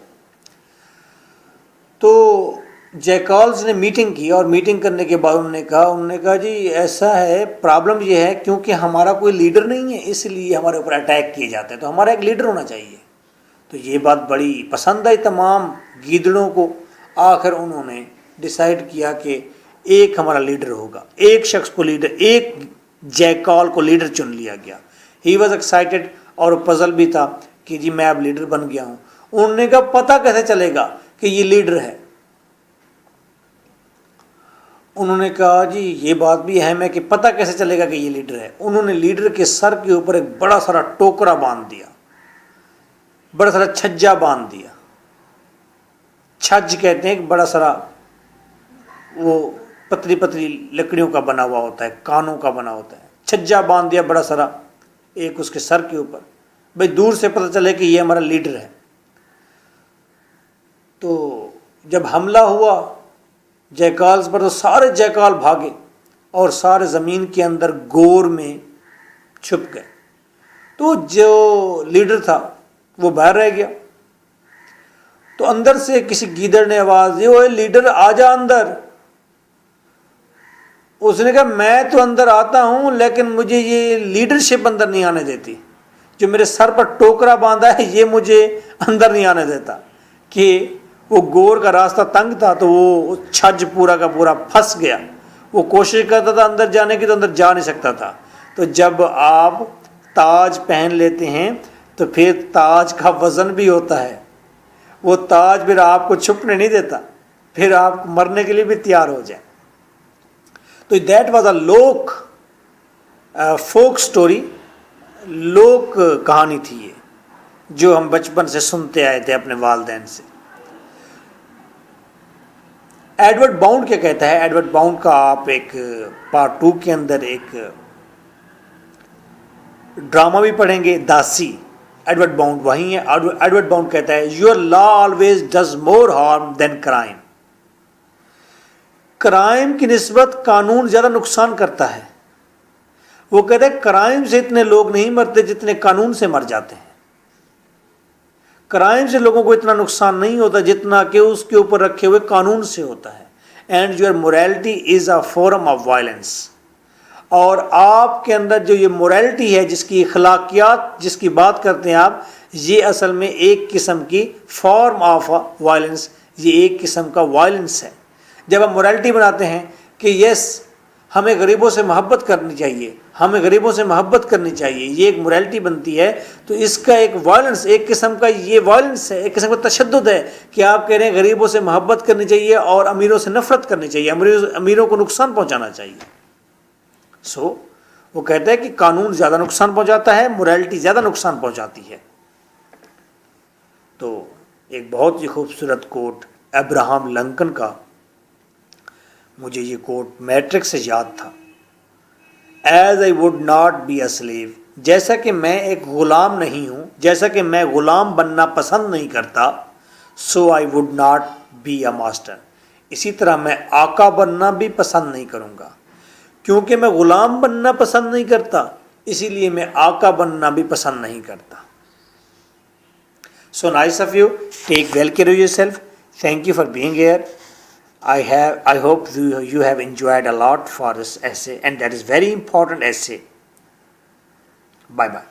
تو جیکالز نے میٹنگ کی اور میٹنگ کرنے کے بعد انہوں نے کہا جی ایسا ہے، پرابلم یہ ہے کیونکہ ہمارا کوئی لیڈر نہیں ہے اس لیے ہمارے اوپر اٹیک کیے جاتے ہیں، تو ہمارا ایک لیڈر ہونا چاہیے. تو یہ بات بڑی پسند آئی تمام گیدڑوں کو. آخر انہوں نے ڈیسائیڈ کیا کہ ایک ہمارا لیڈر ہوگا، ایک شخص کو لیڈر، ایک جیکال کو لیڈر چن لیا گیا. ہی واز ایکسائٹیڈ اور پزل بھی تھا کہ جی میں اب لیڈر بن گیا ہوں. انہوں نے کہا پتہ کیسے چلے گا کہ یہ لیڈر ہے؟ انہوں نے کہا جی یہ بات بھی ہے میں کہ پتہ کیسے چلے گا کہ یہ لیڈر ہے. انہوں نے لیڈر کے سر کے اوپر ایک بڑا سارا ٹوکرا باندھ دیا، بڑا سارا چھجا باندھ دیا. چھج کہتے ہیں ایک بڑا سارا وہ پتلی پتلی لکڑیوں کا بنا ہوا ہوتا ہے، کانوں کا بنا ہوتا ہے. چھجا باندھ دیا بڑا سارا ایک اس کے سر کے اوپر، بھئی دور سے پتہ چلے کہ یہ ہمارا لیڈر ہے. تو جب حملہ ہوا جیکالز پر تو سارے جیکال بھاگے اور سارے زمین کے اندر گور میں چھپ گئے. تو جو لیڈر تھا وہ باہر رہ گیا. تو اندر سے کسی گیدڑ نے آواز دی، اوے لیڈر آ جا اندر. اس نے کہا میں تو اندر آتا ہوں لیکن مجھے یہ لیڈرشپ اندر نہیں آنے دیتی، جو میرے سر پر ٹوکرا باندھا ہے یہ مجھے اندر نہیں آنے دیتا. کہ وہ گور کا راستہ تنگ تھا تو وہ چھج پورا کا پورا پھنس گیا. وہ کوشش کرتا تھا اندر جانے کی تو اندر جا نہیں سکتا تھا. تو جب آپ تاج پہن لیتے ہیں تو پھر تاج کا وزن بھی ہوتا ہے، وہ تاج پھر آپ کو چھپنے نہیں دیتا، پھر آپ مرنے کے لیے بھی تیار ہو جائیں. تو دیٹ واز اے لوک فوک سٹوری، لوک کہانی تھی یہ، جو ہم بچپن سے سنتے آئے تھے اپنے والدین سے. ایڈورڈ باؤنڈ کیا کہتا ہے؟ ایڈورڈ باؤنڈ کا آپ ایک پارٹ 2 کے اندر ایک ڈرامہ بھی پڑھیں گے، داسی. ایڈورڈ باؤنڈ وہی ہے. ایڈورڈ باؤنڈ کہتا ہے your law always does more harm than crime. Crime کی نسبت قانون زیادہ نقصان کرتا ہے. وہ کہتا ہے کرائم سے اتنے لوگ نہیں مرتے جتنے قانون سے مر جاتے ہیں. کرائم سے لوگوں کو اتنا نقصان نہیں ہوتا جتنا کہ اس کے اوپر رکھے ہوئے قانون سے ہوتا ہے. And your morality is a form of violence. اور آپ کے اندر جو یہ موریلٹی ہے، جس کی اخلاقیات جس کی بات کرتے ہیں آپ، یہ اصل میں ایک قسم کی فارم آف وائلنس، یہ ایک قسم کا وائلنس ہے. جب ہم موریلٹی بناتے ہیں کہ یس ہمیں غریبوں سے محبت کرنی چاہیے، ہمیں غریبوں سے محبت کرنی چاہیے، یہ ایک موریلٹی بنتی ہے. تو اس کا ایک وائلنس، ایک قسم کا یہ وائلنس ہے، ایک قسم کا تشدد ہے کہ آپ کہہ رہے ہیں غریبوں سے محبت کرنی چاہیے اور امیروں سے نفرت کرنی چاہیے، امیروں کو نقصان پہنچانا چاہیے. وہ کہتا ہے کہ قانون زیادہ نقصان پہنچاتا ہے، موریلٹی زیادہ نقصان پہنچاتی ہے. تو ایک بہت ہی خوبصورت کوٹ ابراہم لنکن کا، مجھے یہ کوٹ میٹرک سے یاد تھا. As I would not be a slave, جیسا کہ میں ایک غلام نہیں ہوں، جیسا کہ میں غلام بننا پسند نہیں کرتا، so I would not be a master, اسی طرح میں آقا بننا بھی پسند نہیں کروں گا. کیونکہ میں غلام بننا پسند نہیں کرتا اسی لیے میں آقا بننا بھی پسند نہیں کرتا. So nice of you. Take well care of yourself. Thank you for being here. I hope you have enjoyed a lot for this essay, and that is very important essay. Bye bye.